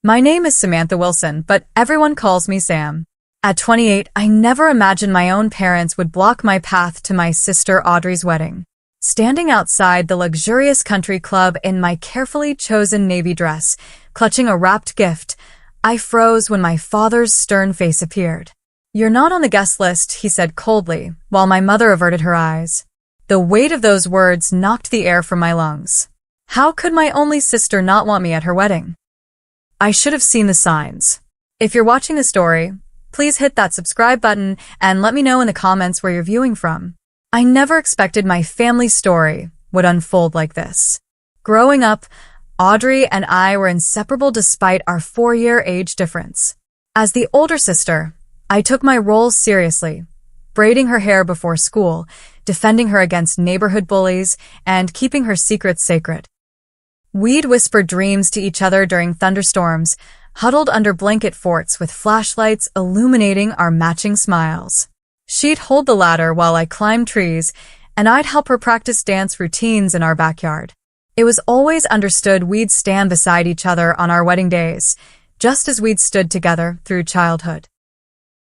My name is Samantha Wilson, but everyone calls me Sam. At 28, I never imagined my own parents would block my path to my sister Audrey's wedding. Standing outside the luxurious country club in my carefully chosen navy dress, clutching a wrapped gift, I froze when my father's stern face appeared. "You're not on the guest list," he said coldly, while my mother averted her eyes. The weight of those words knocked the air from my lungs. How could my only sister not want me at her wedding? I should have seen the signs. If you're watching the story, please hit that subscribe button and let me know in the comments where you're viewing from. I never expected my family story would unfold like this. Growing up, Audrey and I were inseparable despite our 4-year age difference. As the older sister, I took my role seriously, braiding her hair before school, defending her against neighborhood bullies, and keeping her secrets sacred. We'd whisper dreams to each other during thunderstorms, huddled under blanket forts with flashlights illuminating our matching smiles. She'd hold the ladder while I climbed trees, and I'd help her practice dance routines in our backyard. It was always understood we'd stand beside each other on our wedding days, just as we'd stood together through childhood.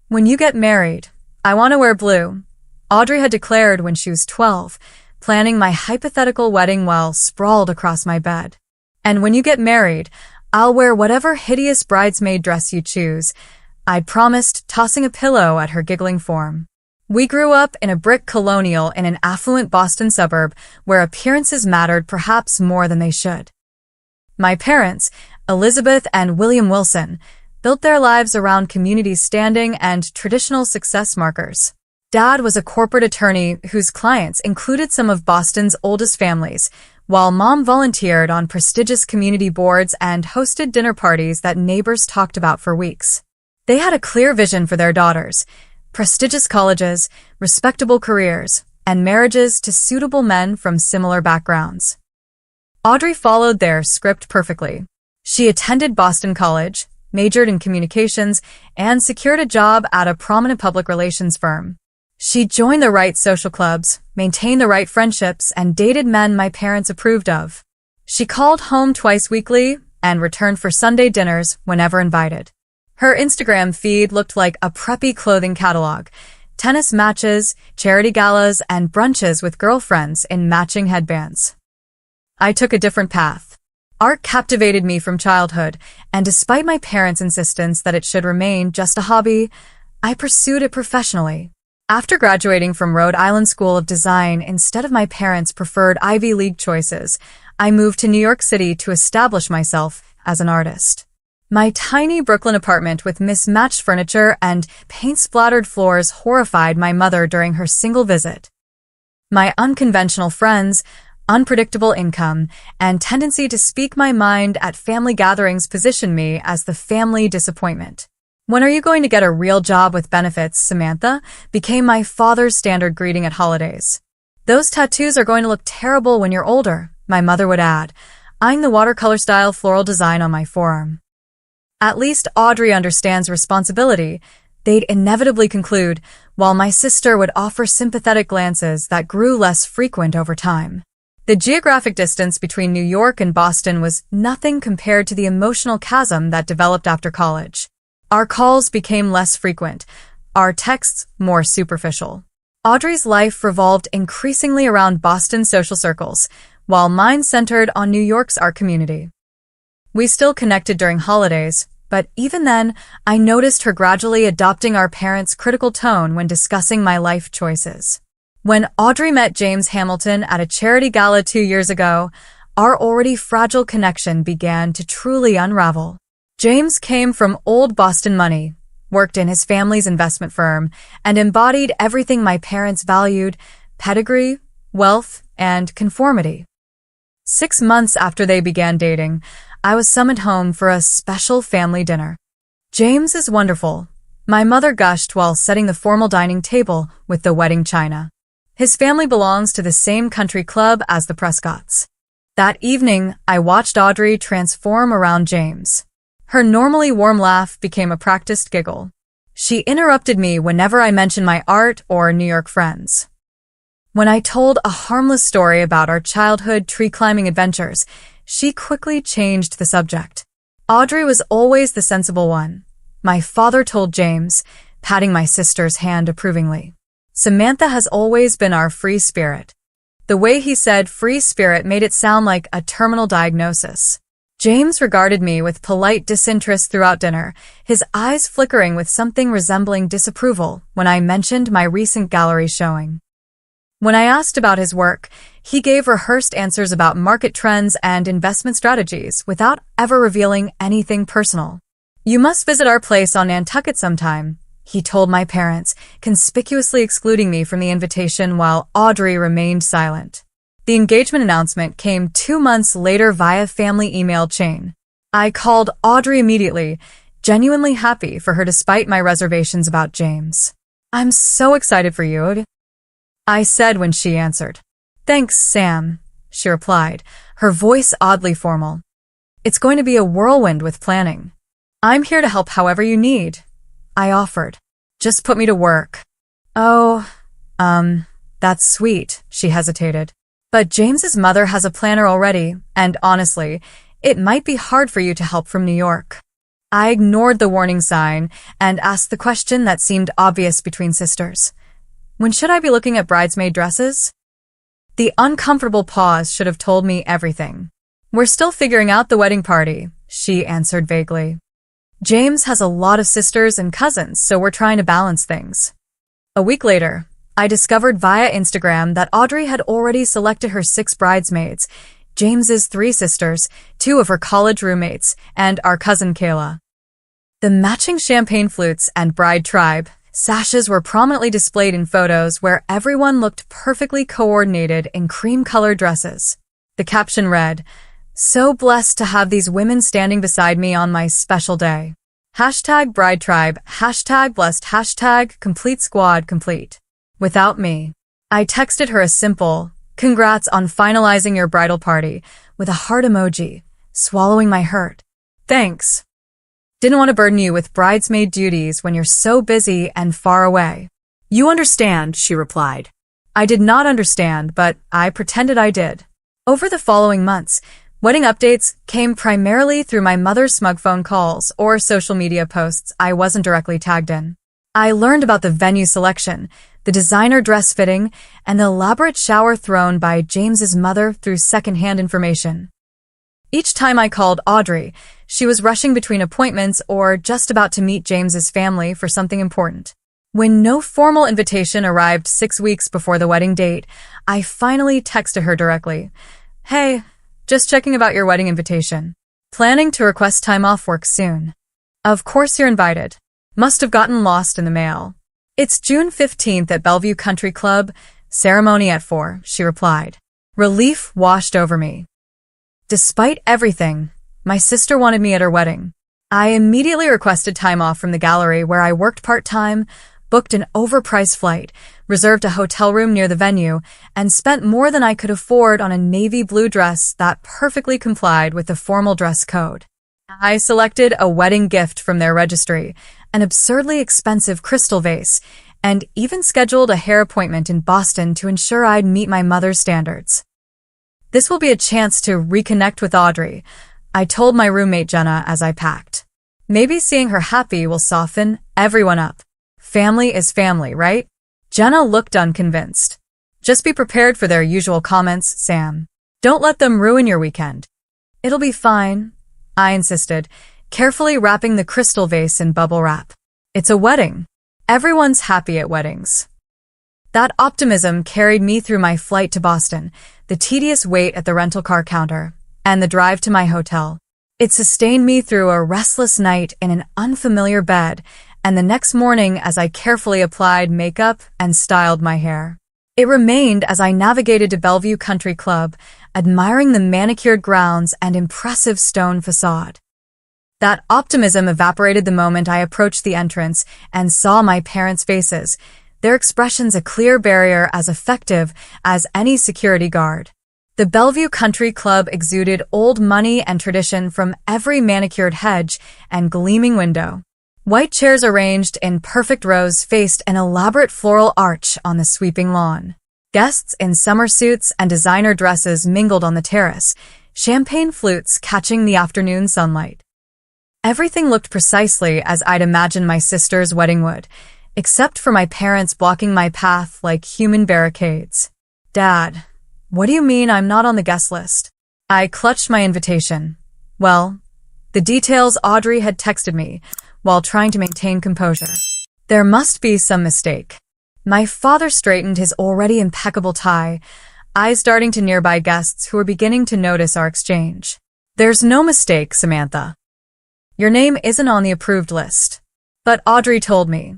"When you get married, I want to wear blue," Audrey had declared when she was 12, planning my hypothetical wedding while sprawled across my bed. "And when you get married, I'll wear whatever hideous bridesmaid dress you choose," I'd promised, tossing a pillow at her giggling form. We grew up in a brick colonial in an affluent Boston suburb where appearances mattered perhaps more than they should. My parents, Elizabeth and William Wilson, built their lives around community standing and traditional success markers. Dad was a corporate attorney whose clients included some of Boston's oldest families, while Mom volunteered on prestigious community boards and hosted dinner parties that neighbors talked about for weeks. They had a clear vision for their daughters: prestigious colleges, respectable careers, and marriages to suitable men from similar backgrounds. Audrey followed their script perfectly. She attended Boston College, majored in communications, and secured a job at a prominent public relations firm. She joined the right social clubs, maintained the right friendships, and dated men my parents approved of. She called home twice weekly and returned for Sunday dinners whenever invited. Her Instagram feed looked like a preppy clothing catalog: tennis matches, charity galas, and brunches with girlfriends in matching headbands. I took a different path. Art captivated me from childhood, and despite my parents' insistence that it should remain just a hobby, I pursued it professionally. After graduating from Rhode Island School of Design instead of my parents' preferred Ivy League choices, I moved to New York City to establish myself as an artist. My tiny Brooklyn apartment with mismatched furniture and paint-splattered floors horrified my mother during her single visit. My unconventional friends, unpredictable income, and tendency to speak my mind at family gatherings positioned me as the family disappointment. "When are you going to get a real job with benefits, Samantha?" became my father's standard greeting at holidays. "Those tattoos are going to look terrible when you're older," my mother would add, eyeing the watercolor-style floral design on my forearm. "At least Audrey understands responsibility," they'd inevitably conclude, while my sister would offer sympathetic glances that grew less frequent over time. The geographic distance between New York and Boston was nothing compared to the emotional chasm that developed after college. Our calls became less frequent, our texts more superficial. Audrey's life revolved increasingly around Boston's social circles, while mine centered on New York's art community. We still connected during holidays, but even then, I noticed her gradually adopting our parents' critical tone when discussing my life choices. When Audrey met James Hamilton at a charity gala 2 years ago, our already fragile connection began to truly unravel. James came from old Boston money, worked in his family's investment firm, and embodied everything my parents valued: pedigree, wealth, and conformity. 6 months after they began dating, I was summoned home for a special family dinner. "James is wonderful," my mother gushed while setting the formal dining table with the wedding china. "His family belongs to the same country club as the Prescotts." That evening, I watched Audrey transform around James. Her normally warm laugh became a practiced giggle. She interrupted me whenever I mentioned my art or New York friends. When I told a harmless story about our childhood tree-climbing adventures, she quickly changed the subject. Audrey was always the sensible one, my father told James, patting my sister's hand approvingly. Samantha has always been our free spirit. The way he said free spirit made it sound like a terminal diagnosis. James regarded me with polite disinterest throughout dinner, his eyes flickering with something resembling disapproval when I mentioned my recent gallery showing. When I asked about his work, he gave rehearsed answers about market trends and investment strategies without ever revealing anything personal. You must visit our place on Nantucket sometime, he told my parents, conspicuously excluding me from the invitation while Audrey remained silent. The engagement announcement came 2 months later via family email chain. I called Audrey immediately, genuinely happy for her despite my reservations about James. I'm so excited for you, I said when she answered. Thanks, Sam, she replied, her voice oddly formal. It's going to be a whirlwind with planning. I'm here to help however you need, I offered. Just put me to work. Oh, that's sweet, she hesitated. But James's mother has a planner already, and honestly, it might be hard for you to help from New York. I ignored the warning sign and asked the question that seemed obvious between sisters. When should I be looking at bridesmaid dresses? The uncomfortable pause should have told me everything. We're still figuring out the wedding party, she answered vaguely. James has a lot of sisters and cousins, so we're trying to balance things. A week later, I discovered via Instagram that Audrey had already selected her 6 bridesmaids, James's 3 sisters, 2 of her college roommates, and our cousin Kayla. The matching champagne flutes and bride tribe sashes were prominently displayed in photos where everyone looked perfectly coordinated in cream-colored dresses. The caption read, "So blessed to have these women standing beside me on my special day. Hashtag bride tribe, hashtag blessed, hashtag complete squad complete. Without me." I texted her a simple, "Congrats on finalizing your bridal party," with a heart emoji, swallowing my hurt. Thanks. Didn't want to burden you with bridesmaid duties when you're so busy and far away. You understand, she replied. I did not understand, but I pretended I did. Over the following months, wedding updates came primarily through my mother's smug phone calls or social media posts I wasn't directly tagged in. I learned about the venue selection, the designer dress fitting, and the elaborate shower thrown by James's mother through secondhand information. Each time I called Audrey, she was rushing between appointments or just about to meet James's family for something important. When no formal invitation arrived 6 weeks before the wedding date, I finally texted her directly. Hey, just checking about your wedding invitation. Planning to request time off work soon. Of course you're invited. Must have gotten lost in the mail. It's June 15th at Bellevue Country Club, ceremony at 4, she replied. Relief washed over me. Despite everything, my sister wanted me at her wedding. I immediately requested time off from the gallery where I worked part-time, booked an overpriced flight, reserved a hotel room near the venue, and spent more than I could afford on a navy blue dress that perfectly complied with the formal dress code. I selected a wedding gift from their registry, an absurdly expensive crystal vase, and even scheduled a hair appointment in Boston to ensure I'd meet my mother's standards. This will be a chance to reconnect with Audrey, I told my roommate Jenna as I packed. Maybe seeing her happy will soften everyone up. Family is family, right? Jenna looked unconvinced. Just be prepared for their usual comments, Sam. Don't let them ruin your weekend. It'll be fine, I insisted, carefully wrapping the crystal vase in bubble wrap. It's a wedding. Everyone's happy at weddings. That optimism carried me through my flight to Boston, the tedious wait at the rental car counter, and the drive to my hotel. It sustained me through a restless night in an unfamiliar bed, and the next morning as I carefully applied makeup and styled my hair. It remained as I navigated to Bellevue Country Club, admiring the manicured grounds and impressive stone facade. That optimism evaporated the moment I approached the entrance and saw my parents' faces, their expressions a clear barrier as effective as any security guard. The Bellevue Country Club exuded old money and tradition from every manicured hedge and gleaming window. White chairs arranged in perfect rows faced an elaborate floral arch on the sweeping lawn. Guests in summer suits and designer dresses mingled on the terrace, champagne flutes catching the afternoon sunlight. Everything looked precisely as I'd imagined my sister's wedding would, except for my parents blocking my path like human barricades. Dad, what do you mean I'm not on the guest list? I clutched my invitation. Well, the details Audrey had texted me while trying to maintain composure. There must be some mistake. My father straightened his already impeccable tie, eyes darting to nearby guests who were beginning to notice our exchange. There's no mistake, Samantha. Your name isn't on the approved list. But Audrey told me.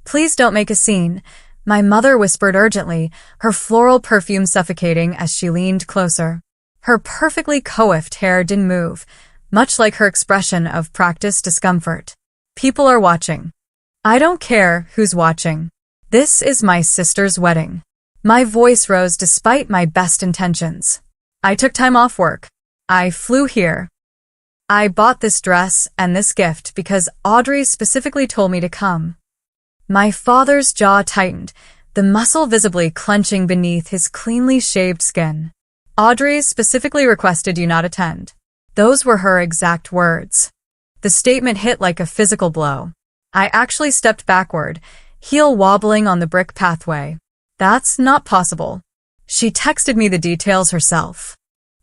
Please don't make a scene, my mother whispered urgently, her floral perfume suffocating as she leaned closer. Her perfectly coiffed hair didn't move, much like her expression of practiced discomfort. People are watching. I don't care who's watching. This is my sister's wedding. My voice rose despite my best intentions. I took time off work. I flew here. I bought this dress and this gift because Audrey specifically told me to come. My father's jaw tightened, the muscle visibly clenching beneath his cleanly shaved skin. Audrey specifically requested you not attend. Those were her exact words. The statement hit like a physical blow. I actually stepped backward, heel wobbling on the brick pathway. That's not possible. She texted me the details herself.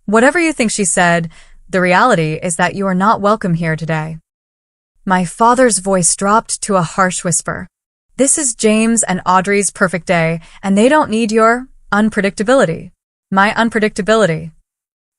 Whatever you think she said, the reality is that you are not welcome here today. My father's voice dropped to a harsh whisper. This is James and Audrey's perfect day, and they don't need your unpredictability. My unpredictability.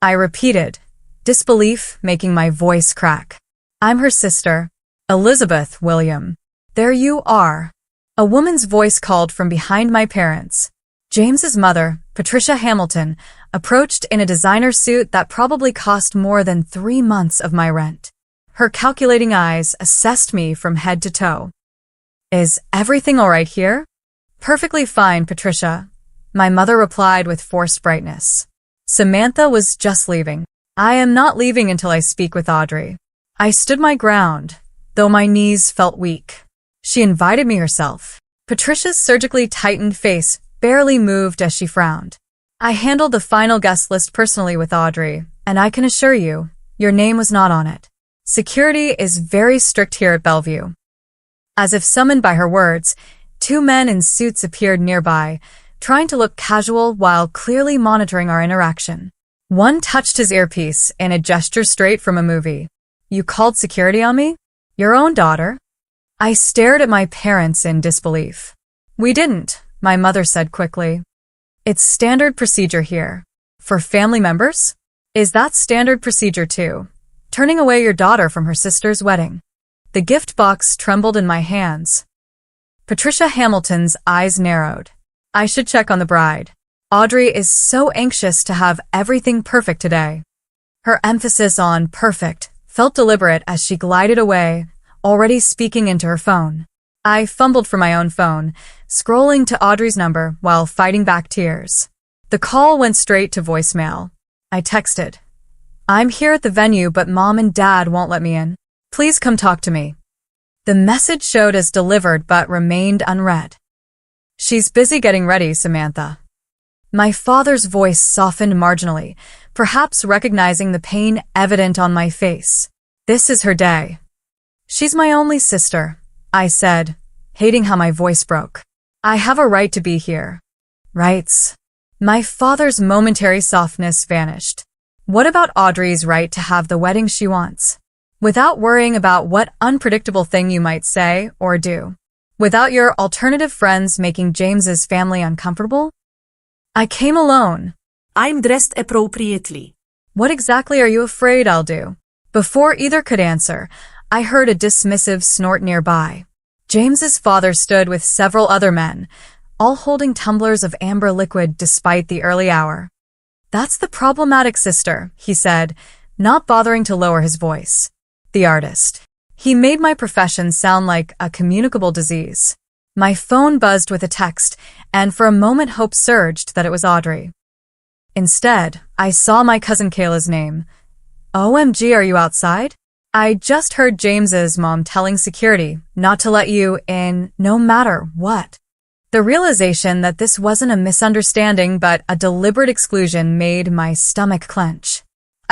I repeated, disbelief making my voice crack. I'm her sister, Elizabeth William. There you are. A woman's voice called from behind my parents. James's mother, Patricia Hamilton, approached in a designer suit that probably cost more than 3 months of my rent. Her calculating eyes assessed me from head to toe. Is everything all right here? Perfectly fine, Patricia. My mother replied with forced brightness. Samantha was just leaving. I am not leaving until I speak with Audrey. I stood my ground, though my knees felt weak. She invited me herself. Patricia's surgically tightened face barely moved as she frowned. I handled the final guest list personally with Audrey, and I can assure you, your name was not on it. Security is very strict here at Bellevue. As if summoned by her words, 2 men in suits appeared nearby, trying to look casual while clearly monitoring our interaction. One touched his earpiece in a gesture straight from a movie. You called security on me? Your own daughter? I stared at my parents in disbelief. We didn't, my mother said quickly. It's standard procedure here. For family members? Is that standard procedure too? Turning away your daughter from her sister's wedding. The gift box trembled in my hands. Patricia Hamilton's eyes narrowed. I should check on the bride. Audrey is so anxious to have everything perfect today. Her emphasis on perfect felt deliberate as she glided away, already speaking into her phone. I fumbled for my own phone, scrolling to Audrey's number while fighting back tears. The call went straight to voicemail. I texted. I'm here at the venue, but Mom and Dad won't let me in. Please come talk to me. The message showed as delivered but remained unread. She's busy getting ready, Samantha. My father's voice softened marginally, perhaps recognizing the pain evident on my face. This is her day. She's my only sister, I said, hating how my voice broke. I have a right to be here. Rights. My father's momentary softness vanished. What about Audrey's right to have the wedding she wants? Without worrying about what unpredictable thing you might say or do. Without your alternative friends making James's family uncomfortable? I came alone. I'm dressed appropriately. What exactly are you afraid I'll do? Before either could answer, I heard a dismissive snort nearby. James's father stood with several other men, all holding tumblers of amber liquid despite the early hour. That's the problematic sister, he said, not bothering to lower his voice. The artist. He made my profession sound like a communicable disease. My phone buzzed with a text, and for a moment hope surged that it was Audrey. Instead, I saw my cousin Kayla's name. OMG, are you outside? I just heard James's mom telling security not to let you in no matter what. The realization that this wasn't a misunderstanding but a deliberate exclusion made my stomach clench.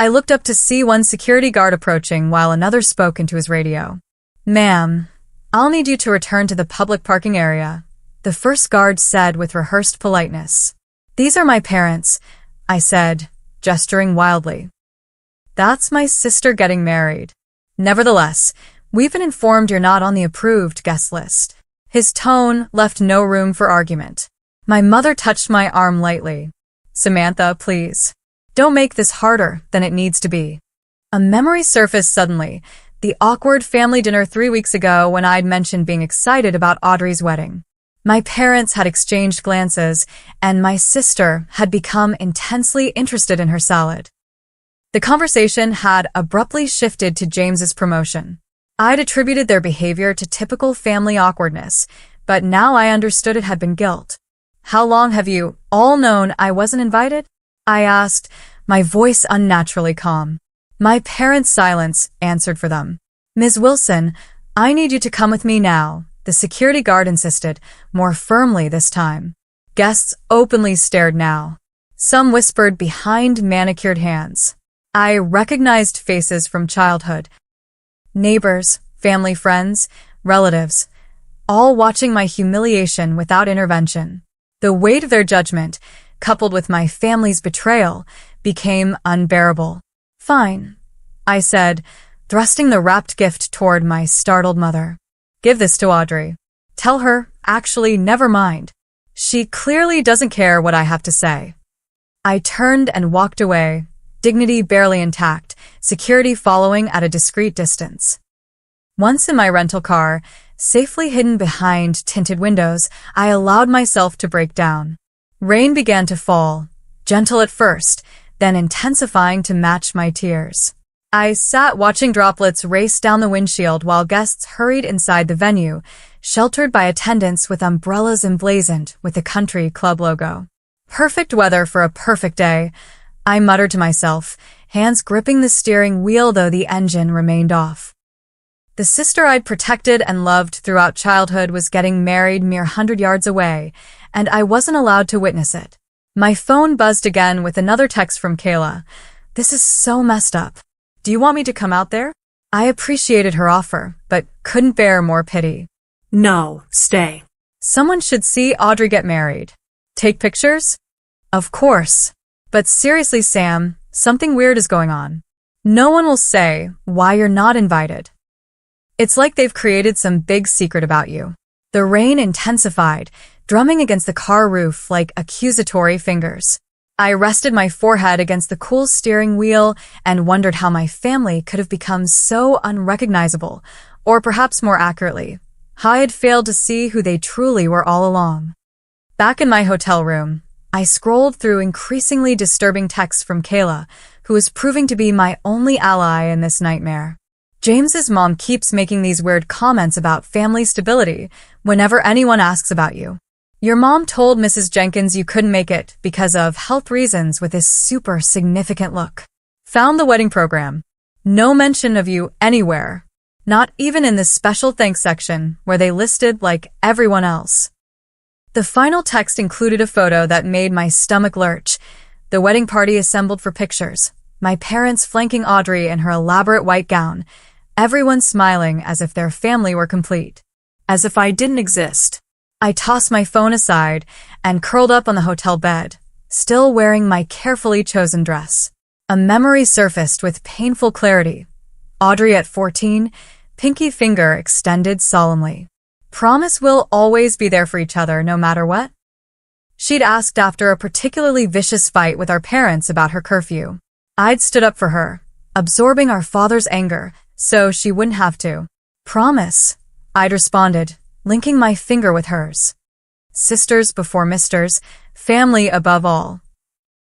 I looked up to see one security guard approaching while another spoke into his radio. "Ma'am, I'll need you to return to the public parking area," the first guard said with rehearsed politeness. "These are my parents," I said, gesturing wildly. "That's my sister getting married. Nevertheless, we've been informed you're not on the approved guest list." His tone left no room for argument. My mother touched my arm lightly. "Samantha, please. Don't make this harder than it needs to be." A memory surfaced suddenly, the awkward family dinner 3 weeks ago when I'd mentioned being excited about Audrey's wedding. My parents had exchanged glances, and my sister had become intensely interested in her salad. The conversation had abruptly shifted to James's promotion. I'd attributed their behavior to typical family awkwardness, but now I understood it had been guilt. "How long have you all known I wasn't invited?" I asked, my voice unnaturally calm. My parents' silence answered for them. "Ms. Wilson, I need you to come with me now," the security guard insisted, more firmly this time. Guests openly stared now. Some whispered behind manicured hands. I recognized faces from childhood. Neighbors, family friends, relatives, all watching my humiliation without intervention. The weight of their judgment, coupled with my family's betrayal, became unbearable. "Fine," I said, thrusting the wrapped gift toward my startled mother. "Give this to Audrey. Tell her, actually, never mind. She clearly doesn't care what I have to say." I turned and walked away, dignity barely intact, security following at a discreet distance. Once in my rental car, safely hidden behind tinted windows, I allowed myself to break down. Rain began to fall, gentle at first, then intensifying to match my tears. I sat watching droplets race down the windshield while guests hurried inside the venue, sheltered by attendants with umbrellas emblazoned with the country club logo. Perfect weather for a perfect day, I muttered to myself, hands gripping the steering wheel though the engine remained off. The sister I'd protected and loved throughout childhood was getting married mere 100 yards away, and I wasn't allowed to witness it. My phone buzzed again with another text from Kayla. "This is so messed up. Do you want me to come out there?" I appreciated her offer, but couldn't bear more pity. "No, stay." "Someone should see Audrey get married. Take pictures?" "Of course. But seriously, Sam, something weird is going on. No one will say why you're not invited. It's like they've created some big secret about you." The rain intensified, drumming against the car roof like accusatory fingers. I rested my forehead against the cool steering wheel and wondered how my family could have become so unrecognizable, or perhaps more accurately, how I had failed to see who they truly were all along. Back in my hotel room, I scrolled through increasingly disturbing texts from Kayla, who was proving to be my only ally in this nightmare. "James's mom keeps making these weird comments about family stability whenever anyone asks about you. Your mom told Mrs. Jenkins you couldn't make it because of health reasons with this super significant look. Found the wedding program. No mention of you anywhere. Not even in the special thanks section where they listed like everyone else." The final text included a photo that made my stomach lurch. The wedding party assembled for pictures, my parents flanking Audrey in her elaborate white gown, everyone smiling as if their family were complete. As if I didn't exist. I tossed my phone aside and curled up on the hotel bed, still wearing my carefully chosen dress. A memory surfaced with painful clarity. Audrey at 14, pinky finger extended solemnly. Promise we'll always be there for each other no matter what? She'd asked after a particularly vicious fight with our parents about her curfew. I'd stood up for her, absorbing our father's anger so she wouldn't have to. "Promise," I'd responded, linking my finger with hers. Sisters before misters, family above all.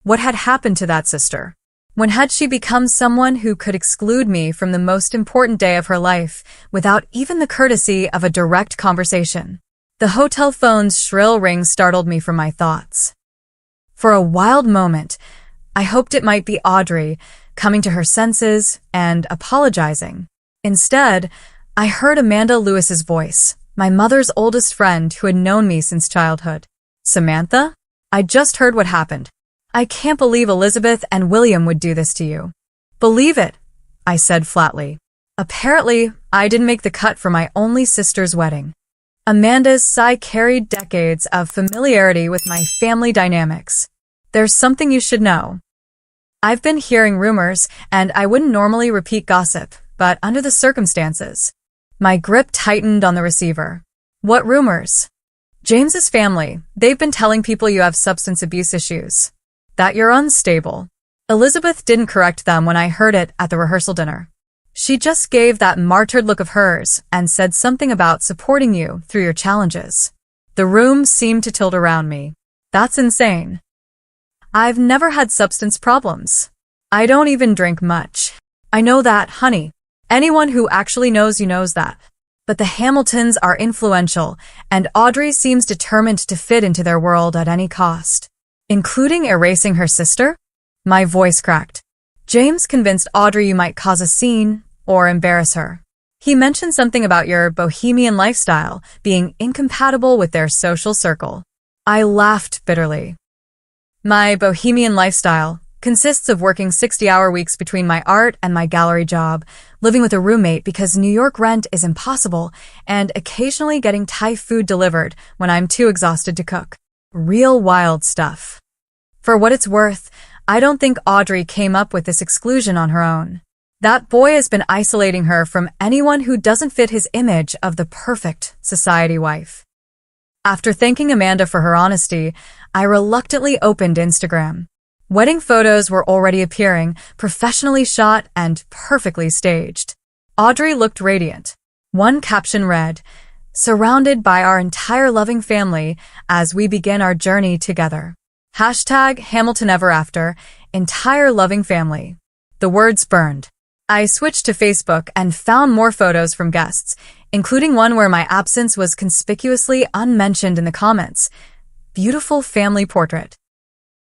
What had happened to that sister? When had she become someone who could exclude me from the most important day of her life without even the courtesy of a direct conversation? The hotel phone's shrill ring startled me from my thoughts. For a wild moment, I hoped it might be Audrey, coming to her senses and apologizing. Instead, I heard Amanda Lewis's voice, my mother's oldest friend who had known me since childhood. "Samantha? I just heard what happened. I can't believe Elizabeth and William would do this to you." Believe it, I said flatly. Apparently, I didn't make the cut for my only sister's wedding. Amanda's sigh carried decades of familiarity with my family dynamics. There's something you should know. I've been hearing rumors, and I wouldn't normally repeat gossip, but under the circumstances. My grip tightened on the receiver. What rumors? James's family. They've been telling people you have substance abuse issues. That you're unstable. Elizabeth didn't correct them when I heard it at the rehearsal dinner. She just gave that martyred look of hers and said something about supporting you through your challenges. The room seemed to tilt around me. That's insane. I've never had substance problems. I don't even drink much. I know that, honey. Anyone who actually knows you knows that. But the Hamiltons are influential, and Audrey seems determined to fit into their world at any cost. Including erasing her sister? My voice cracked. James convinced Audrey you might cause a scene or embarrass her. He mentioned something about your bohemian lifestyle being incompatible with their social circle. I laughed bitterly. My bohemian lifestyle consists of working 60-hour weeks between my art and my gallery job, living with a roommate because New York rent is impossible, and occasionally getting Thai food delivered when I'm too exhausted to cook. Real wild stuff. For what it's worth, I don't think Audrey came up with this exclusion on her own. That boy has been isolating her from anyone who doesn't fit his image of the perfect society wife. After thanking Amanda for her honesty, I reluctantly opened Instagram. Wedding photos were already appearing, professionally shot and perfectly staged. Audrey looked radiant. One caption read, "Surrounded by our entire loving family as we begin our journey together. Hashtag Hamilton Ever After, entire loving family." The words burned. I switched to Facebook and found more photos from guests, including one where my absence was conspicuously unmentioned in the comments. Beautiful family portrait.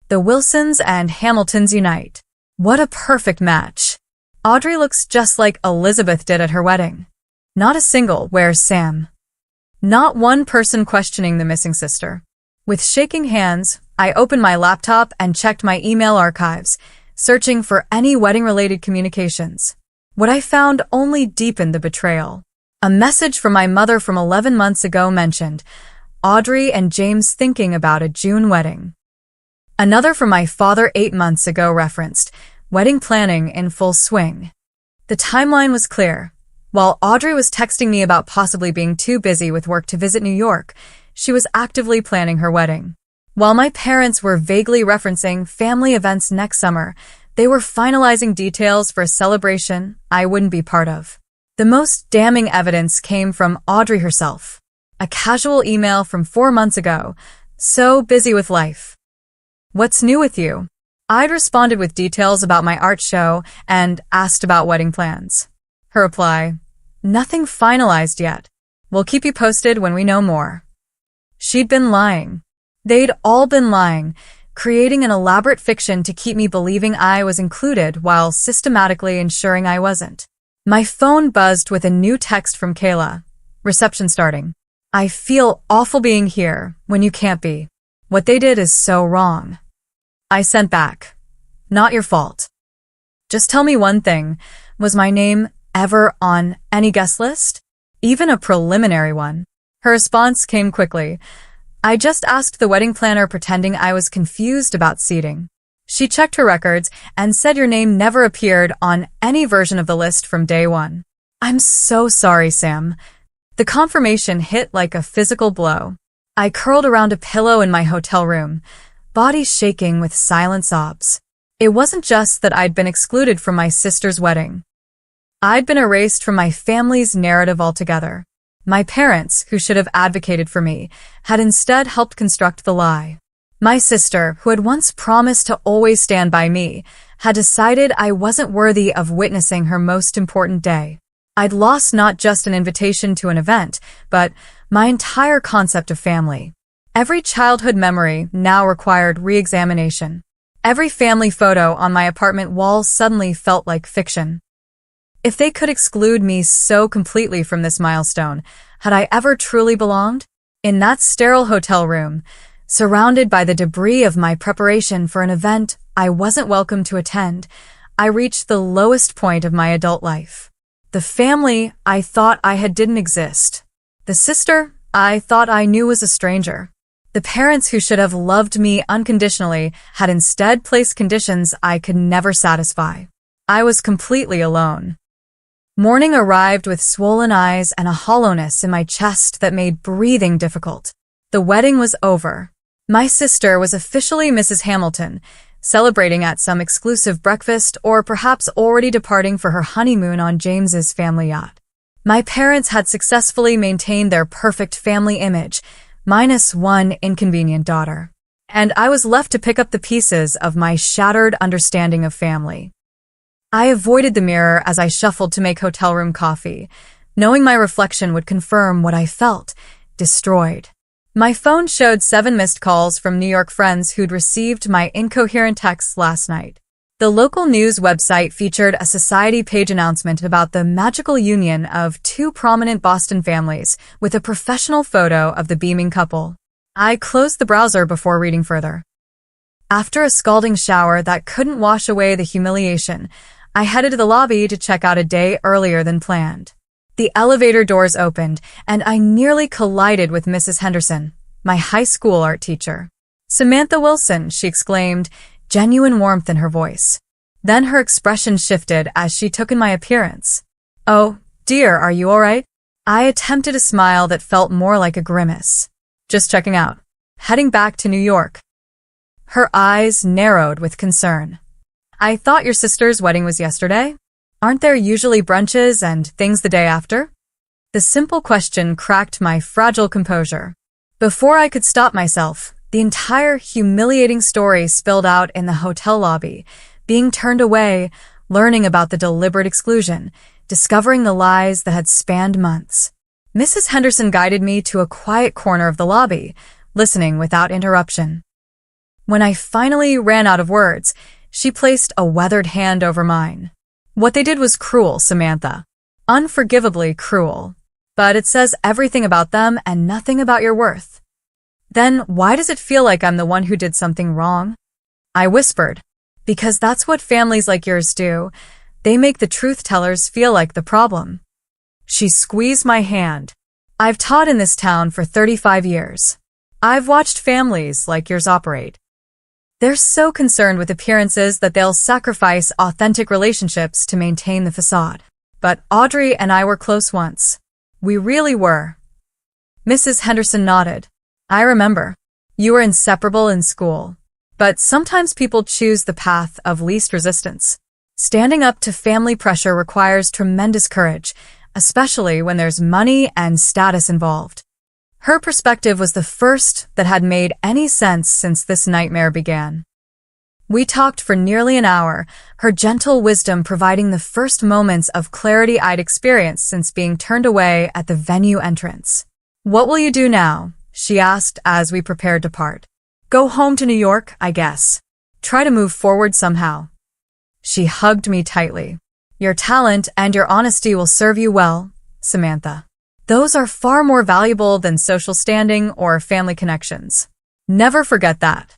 The Wilsons and Hamiltons unite. What a perfect match. Audrey looks just like Elizabeth did at her wedding. Not a single "Where's Sam?" Not one person questioning the missing sister. With shaking hands, I opened my laptop and checked my email archives, searching for any wedding-related communications. What I found only deepened the betrayal. A message from my mother from 11 months ago mentioned Audrey and James thinking about a June wedding. Another from my father 8 months ago referenced wedding planning in full swing. The timeline was clear. While Audrey was texting me about possibly being too busy with work to visit New York, she was actively planning her wedding. While my parents were vaguely referencing family events next summer, they were finalizing details for a celebration I wouldn't be part of. The most damning evidence came from Audrey herself. A casual email from 4 months ago. "So busy with life. What's new with you?" I'd responded with details about my art show and asked about wedding plans. Her reply, "Nothing finalized yet. We'll keep you posted when we know more." She'd been lying. They'd all been lying, creating an elaborate fiction to keep me believing I was included while systematically ensuring I wasn't. My phone buzzed with a new text from Kayla. Reception starting. "I feel awful being here when you can't be. What they did is so wrong." I sent back, "Not your fault. Just tell me one thing. Was my name ever on any guest list? Even a preliminary one?" Her response came quickly. "I just asked the wedding planner pretending I was confused about seating. She checked her records and said your name never appeared on any version of the list from day one." I'm so sorry, Sam. The confirmation hit like a physical blow. I curled around a pillow in my hotel room, body shaking with silent sobs. It wasn't just that I'd been excluded from my sister's wedding. I'd been erased from my family's narrative altogether. My parents, who should have advocated for me, had instead helped construct the lie. My sister, who had once promised to always stand by me, had decided I wasn't worthy of witnessing her most important day. I'd lost not just an invitation to an event, but my entire concept of family. Every childhood memory now required re-examination. Every family photo on my apartment wall suddenly felt like fiction. If they could exclude me so completely from this milestone, had I ever truly belonged? In that sterile hotel room, surrounded by the debris of my preparation for an event I wasn't welcome to attend, I reached the lowest point of my adult life. The family I thought didn't exist. The sister I thought I knew was a stranger. The parents who should have loved me unconditionally had instead placed conditions I could never satisfy. I was completely alone. Morning arrived with swollen eyes and a hollowness in my chest that made breathing difficult. The wedding was over. My sister was officially Mrs. Hamilton, celebrating at some exclusive breakfast or perhaps already departing for her honeymoon on James's family yacht. My parents had successfully maintained their perfect family image, minus one inconvenient daughter. And I was left to pick up the pieces of my shattered understanding of family. I avoided the mirror as I shuffled to make hotel room coffee, knowing my reflection would confirm what I felt, destroyed. My phone showed 7 missed calls from New York friends who'd received my incoherent texts last night. The local news website featured a society page announcement about the magical union of 2 prominent Boston families with a professional photo of the beaming couple. I closed the browser before reading further. After a scalding shower that couldn't wash away the humiliation, I headed to the lobby to check out a day earlier than planned. The elevator doors opened, and I nearly collided with Mrs. Henderson, my high school art teacher. "Samantha Wilson," she exclaimed, genuine warmth in her voice. Then her expression shifted as she took in my appearance. "Oh, dear, are you all right?" I attempted a smile that felt more like a grimace. "Just checking out. Heading back to New York." Her eyes narrowed with concern. "I thought your sister's wedding was yesterday? Aren't there usually brunches and things the day after?" The simple question cracked my fragile composure. Before I could stop myself, the entire humiliating story spilled out in the hotel lobby, being turned away, learning about the deliberate exclusion, discovering the lies that had spanned months. Mrs. Henderson guided me to a quiet corner of the lobby, listening without interruption. When I finally ran out of words, she placed a weathered hand over mine. "What they did was cruel, Samantha. Unforgivably cruel. But it says everything about them and nothing about your worth. Then why does it feel like I'm the one who did something wrong?" I whispered. "Because that's what families like yours do. They make the truth-tellers feel like the problem." She squeezed my hand. "I've taught in this town for 35 years. I've watched families like yours operate. They're so concerned with appearances that they'll sacrifice authentic relationships to maintain the facade. But Audrey and I were close once. We really were." Mrs. Henderson nodded. "I remember. You were inseparable in school. But sometimes people choose the path of least resistance. Standing up to family pressure requires tremendous courage, especially when there's money and status involved." Her perspective was the first that had made any sense since this nightmare began. We talked for nearly an hour, her gentle wisdom providing the first moments of clarity I'd experienced since being turned away at the venue entrance. "What will you do now?" she asked as we prepared to part. "Go home to New York, I guess. Try to move forward somehow." She hugged me tightly. "Your talent and your honesty will serve you well, Samantha. Those are far more valuable than social standing or family connections. Never forget that."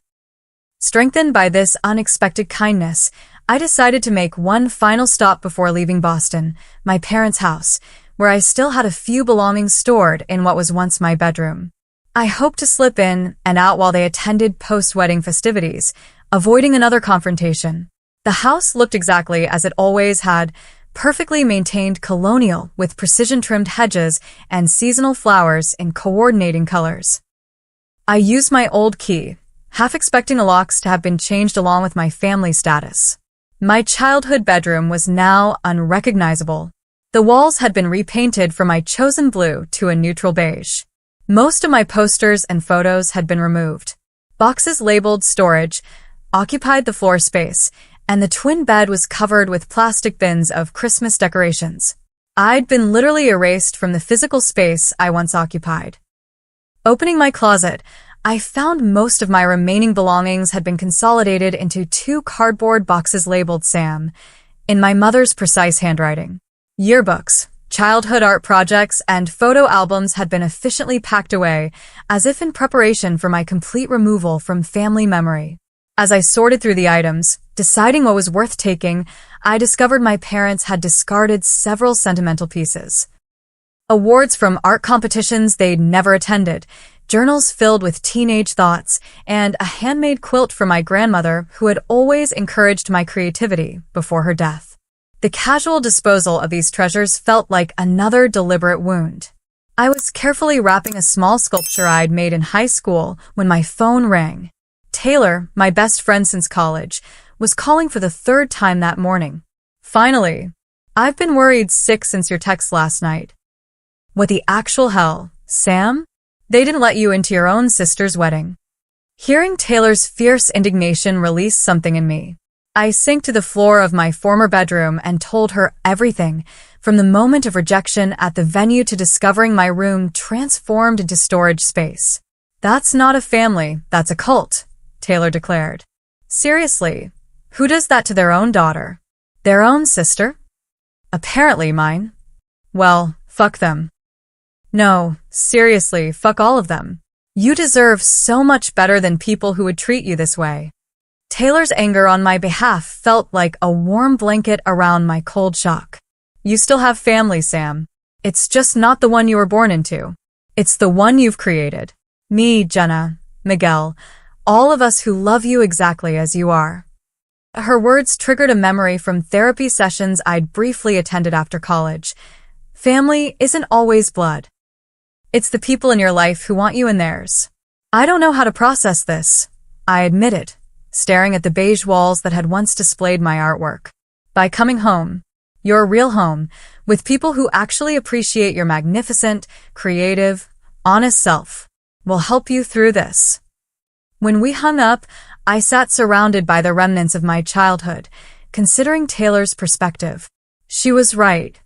Strengthened by this unexpected kindness, I decided to make one final stop before leaving Boston, my parents' house, where I still had a few belongings stored in what was once my bedroom. I hoped to slip in and out while they attended post-wedding festivities, avoiding another confrontation. The house looked exactly as it always had, perfectly maintained colonial with precision-trimmed hedges and seasonal flowers in coordinating colors. I used my old key, half expecting the locks to have been changed along with my family status. My childhood bedroom was now unrecognizable. The walls had been repainted from my chosen blue to a neutral beige. Most of my posters and photos had been removed. Boxes labeled storage occupied the floor space, and the twin bed was covered with plastic bins of Christmas decorations. I'd been literally erased from the physical space I once occupied. Opening my closet, I found most of my remaining belongings had been consolidated into 2 cardboard boxes labeled Sam, in my mother's precise handwriting. Yearbooks, childhood art projects, and photo albums had been efficiently packed away, as if in preparation for my complete removal from family memory. As I sorted through the items, deciding what was worth taking, I discovered my parents had discarded several sentimental pieces. Awards from art competitions they'd never attended, journals filled with teenage thoughts, and a handmade quilt from my grandmother who had always encouraged my creativity before her death. The casual disposal of these treasures felt like another deliberate wound. I was carefully wrapping a small sculpture I'd made in high school when my phone rang. Taylor, my best friend since college, was calling for the third time that morning. Finally, I've been worried sick since your text last night. What the actual hell, Sam? They didn't let you into your own sister's wedding. Hearing Taylor's fierce indignation released something in me. I sank to the floor of my former bedroom and told her everything, from the moment of rejection at the venue to discovering my room transformed into storage space. That's not a family, that's a cult, Taylor declared. Seriously, who does that to their own daughter? Their own sister? Apparently mine. Well, fuck them. No, seriously, fuck all of them. You deserve so much better than people who would treat you this way. Taylor's anger on my behalf felt like a warm blanket around my cold shock. You still have family, Sam. It's just not the one you were born into. It's the one you've created. Me, Jenna, Miguel, all of us who love you exactly as you are. Her words triggered a memory from therapy sessions I'd briefly attended after college. Family isn't always blood. It's the people in your life who want you in theirs. I don't know how to process this, I admitted, staring at the beige walls that had once displayed my artwork. By coming home, your real home, with people who actually appreciate your magnificent, creative, honest self, will help you through this. When we hung up, I sat surrounded by the remnants of my childhood, considering Taylor's perspective. She was right.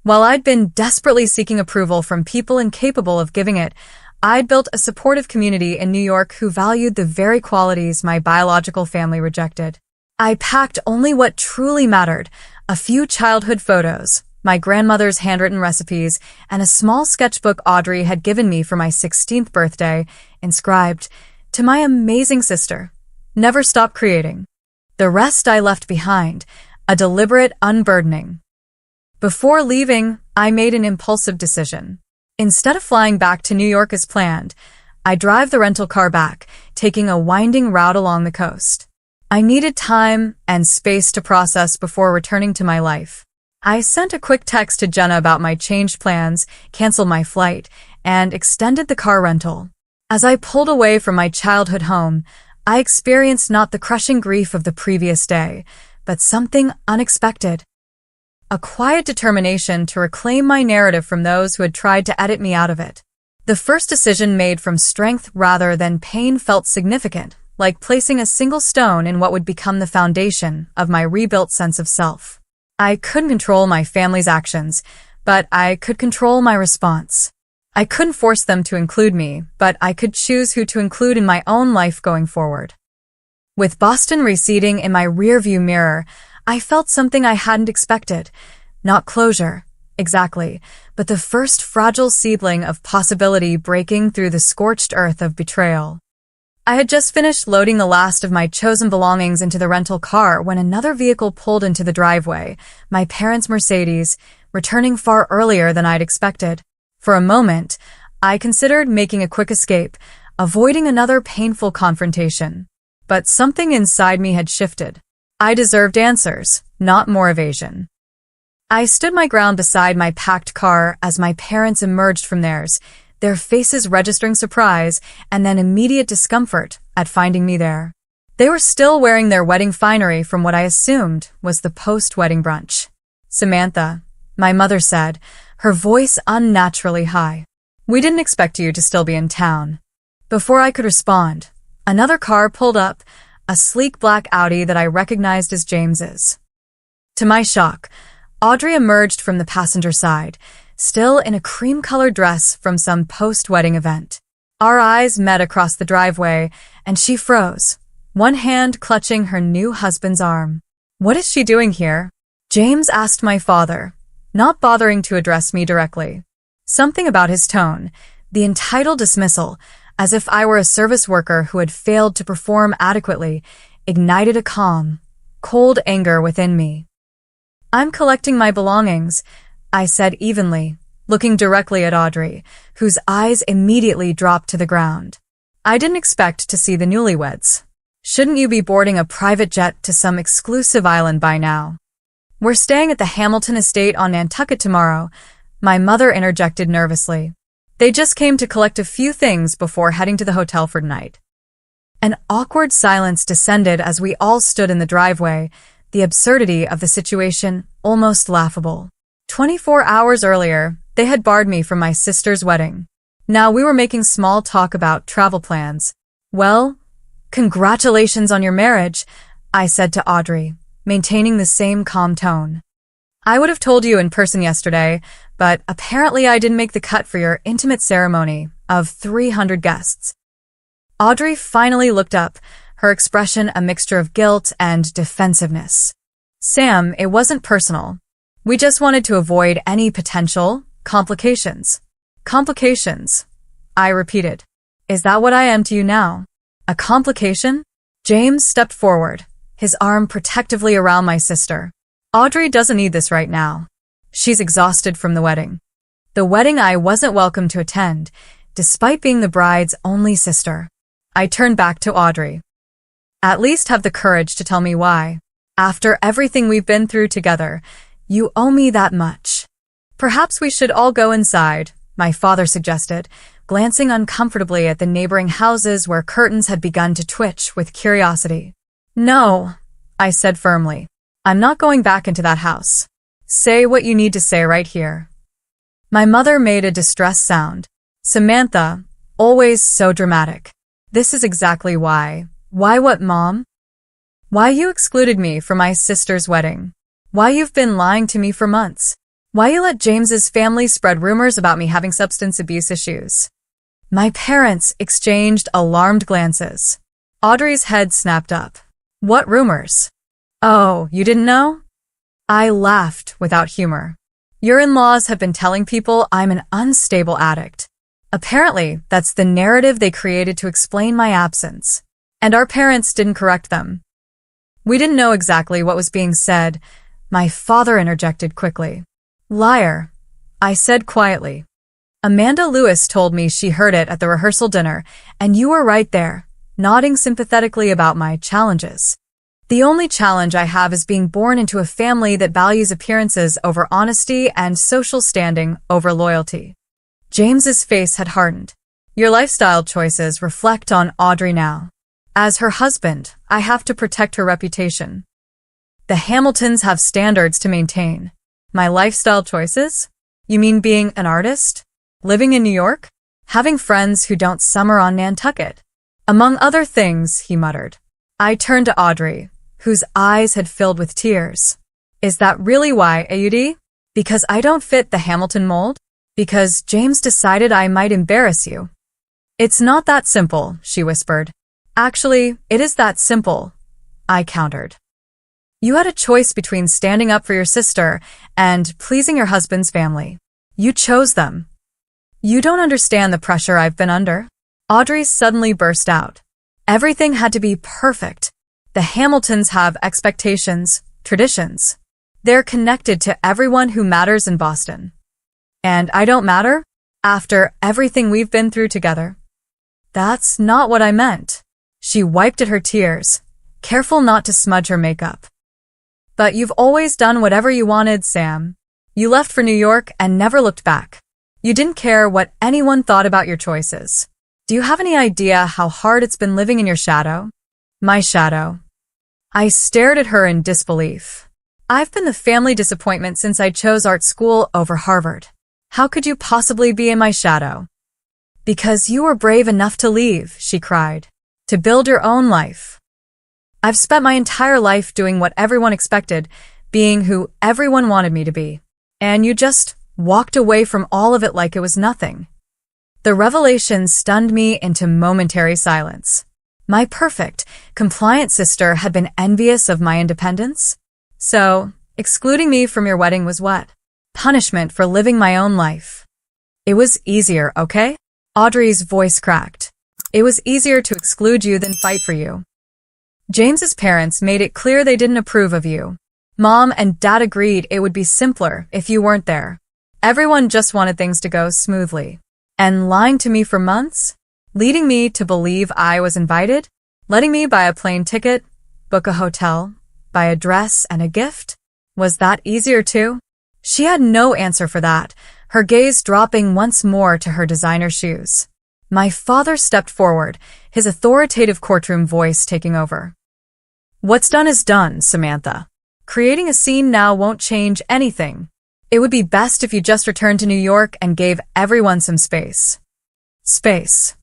While I'd been desperately seeking approval from people incapable of giving it, I'd built a supportive community in New York who valued the very qualities my biological family rejected. I packed only what truly mattered, a few childhood photos, my grandmother's handwritten recipes, and a small sketchbook Audrey had given me for my 16th birthday, inscribed, "To my amazing sister, never stop creating." The rest I left behind, a deliberate unburdening. Before leaving, I made an impulsive decision. Instead of flying back to New York as planned, I drive the rental car back, taking a winding route along the coast. I needed time and space to process before returning to my life. I sent a quick text to Jenna about my changed plans, canceled my flight, and extended the car rental. As I pulled away from my childhood home, I experienced not the crushing grief of the previous day, but something unexpected. A quiet determination to reclaim my narrative from those who had tried to edit me out of it. The first decision made from strength rather than pain felt significant, like placing a single stone in what would become the foundation of my rebuilt sense of self. I couldn't control my family's actions, but I could control my response. I couldn't force them to include me, but I could choose who to include in my own life going forward. With Boston receding in my rearview mirror, I felt something I hadn't expected. Not closure, exactly, but the first fragile seedling of possibility breaking through the scorched earth of betrayal. I had just finished loading the last of my chosen belongings into the rental car when another vehicle pulled into the driveway, my parents' Mercedes, returning far earlier than I'd expected. For a moment, I considered making a quick escape, avoiding another painful confrontation. But something inside me had shifted. I deserved answers, not more evasion. I stood my ground beside my packed car as my parents emerged from theirs, their faces registering surprise and then immediate discomfort at finding me there. They were still wearing their wedding finery from what I assumed was the post-wedding brunch. "Samantha," my mother said, her voice unnaturally high. "We didn't expect you to still be in town." Before I could respond, another car pulled up, a sleek black Audi that I recognized as James's. To my shock, Audrey emerged from the passenger side, still in a cream-colored dress from some post-wedding event. Our eyes met across the driveway, and she froze, one hand clutching her new husband's arm. "What is she doing here?" James asked my father, not bothering to address me directly. Something about his tone, the entitled dismissal, as if I were a service worker who had failed to perform adequately, ignited a calm, cold anger within me. I'm collecting my belongings, I said evenly, looking directly at Audrey, whose eyes immediately dropped to the ground. I didn't expect to see the newlyweds. Shouldn't you be boarding a private jet to some exclusive island by now? We're staying at the Hamilton estate on Nantucket tomorrow, my mother interjected nervously. They just came to collect a few things before heading to the hotel for tonight. An awkward silence descended as we all stood in the driveway, the absurdity of the situation almost laughable. 24 hours earlier, they had barred me from my sister's wedding. Now we were making small talk about travel plans. Well, congratulations on your marriage, I said to Audrey, maintaining the same calm tone. I would have told you in person yesterday, but apparently I didn't make the cut for your intimate ceremony of 300 guests. Audrey finally looked up, her expression a mixture of guilt and defensiveness. Sam, it wasn't personal. We just wanted to avoid any potential complications. Complications, I repeated. Is that what I am to you now? A complication? James stepped forward, his arm protectively around my sister. Audrey doesn't need this right now. She's exhausted from the wedding. The wedding I wasn't welcome to attend, despite being the bride's only sister. I turned back to Audrey. At least have the courage to tell me why. After everything we've been through together, you owe me that much. Perhaps we should all go inside, my father suggested, glancing uncomfortably at the neighboring houses where curtains had begun to twitch with curiosity. No, I said firmly. I'm not going back into that house. Say what you need to say right here. My mother made a distressed sound. Samantha, always so dramatic. This is exactly why. Why what, Mom? Why you excluded me from my sister's wedding. Why you've been lying to me for months. Why you let James's family spread rumors about me having substance abuse issues. My parents exchanged alarmed glances. Audrey's head snapped up. What rumors? Oh, you didn't know? I laughed without humor. Your in-laws have been telling people I'm an unstable addict. Apparently, that's the narrative they created to explain my absence. And our parents didn't correct them. We didn't know exactly what was being said. My father interjected quickly. Liar, I said quietly. Amanda Lewis told me she heard it at the rehearsal dinner, and you were right there, nodding sympathetically about my challenges. The only challenge I have is being born into a family that values appearances over honesty and social standing over loyalty. James's face had hardened. Your lifestyle choices reflect on Audrey now. As her husband, I have to protect her reputation. The Hamiltons have standards to maintain. My lifestyle choices? You mean being an artist? Living in New York? Having friends who don't summer on Nantucket? Among other things, he muttered. I turned to Audrey, whose eyes had filled with tears. Is that really why, AUD? Because I don't fit the Hamilton mold? Because James decided I might embarrass you? It's not that simple, she whispered. Actually, it is that simple, I countered. You had a choice between standing up for your sister and pleasing your husband's family. You chose them. You don't understand the pressure I've been under. Audrey suddenly burst out. Everything had to be perfect. The Hamiltons have expectations, traditions. They're connected to everyone who matters in Boston. And I don't matter? After everything we've been through together? That's not what I meant. She wiped at her tears, careful not to smudge her makeup. But you've always done whatever you wanted, Sam. You left for New York and never looked back. You didn't care what anyone thought about your choices. Do you have any idea how hard it's been living in your shadow? My shadow. I stared at her in disbelief. I've been the family disappointment since I chose art school over Harvard. How could you possibly be in my shadow? Because you were brave enough to leave, she cried. To build your own life. I've spent my entire life doing what everyone expected, being who everyone wanted me to be. And you just walked away from all of it like it was nothing. The revelation stunned me into momentary silence. My perfect, compliant sister had been envious of my independence? So, excluding me from your wedding was what? Punishment for living my own life. It was easier, okay? Audrey's voice cracked. It was easier to exclude you than fight for you. James's parents made it clear they didn't approve of you. Mom and Dad agreed it would be simpler if you weren't there. Everyone just wanted things to go smoothly. And lying to me for months? Leading me to believe I was invited? Letting me buy a plane ticket, book a hotel, buy a dress and a gift? Was that easier too? She had no answer for that, her gaze dropping once more to her designer shoes. My father stepped forward, his authoritative courtroom voice taking over. What's done is done, Samantha. Creating a scene now won't change anything. It would be best if you just returned to New York and gave everyone some space. Space.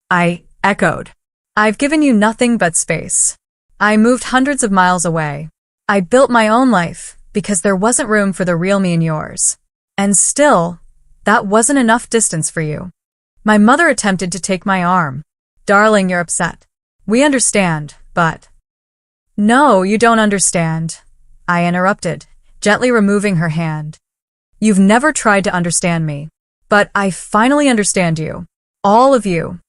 I echoed. I've given you nothing but space. I moved hundreds of miles away. I built my own life because there wasn't room for the real me in yours. And still, that wasn't enough distance for you. My mother attempted to take my arm. Darling, you're upset. We understand, but... No, you don't understand, I interrupted, gently removing her hand. You've never tried to understand me. But I finally understand you. All of you.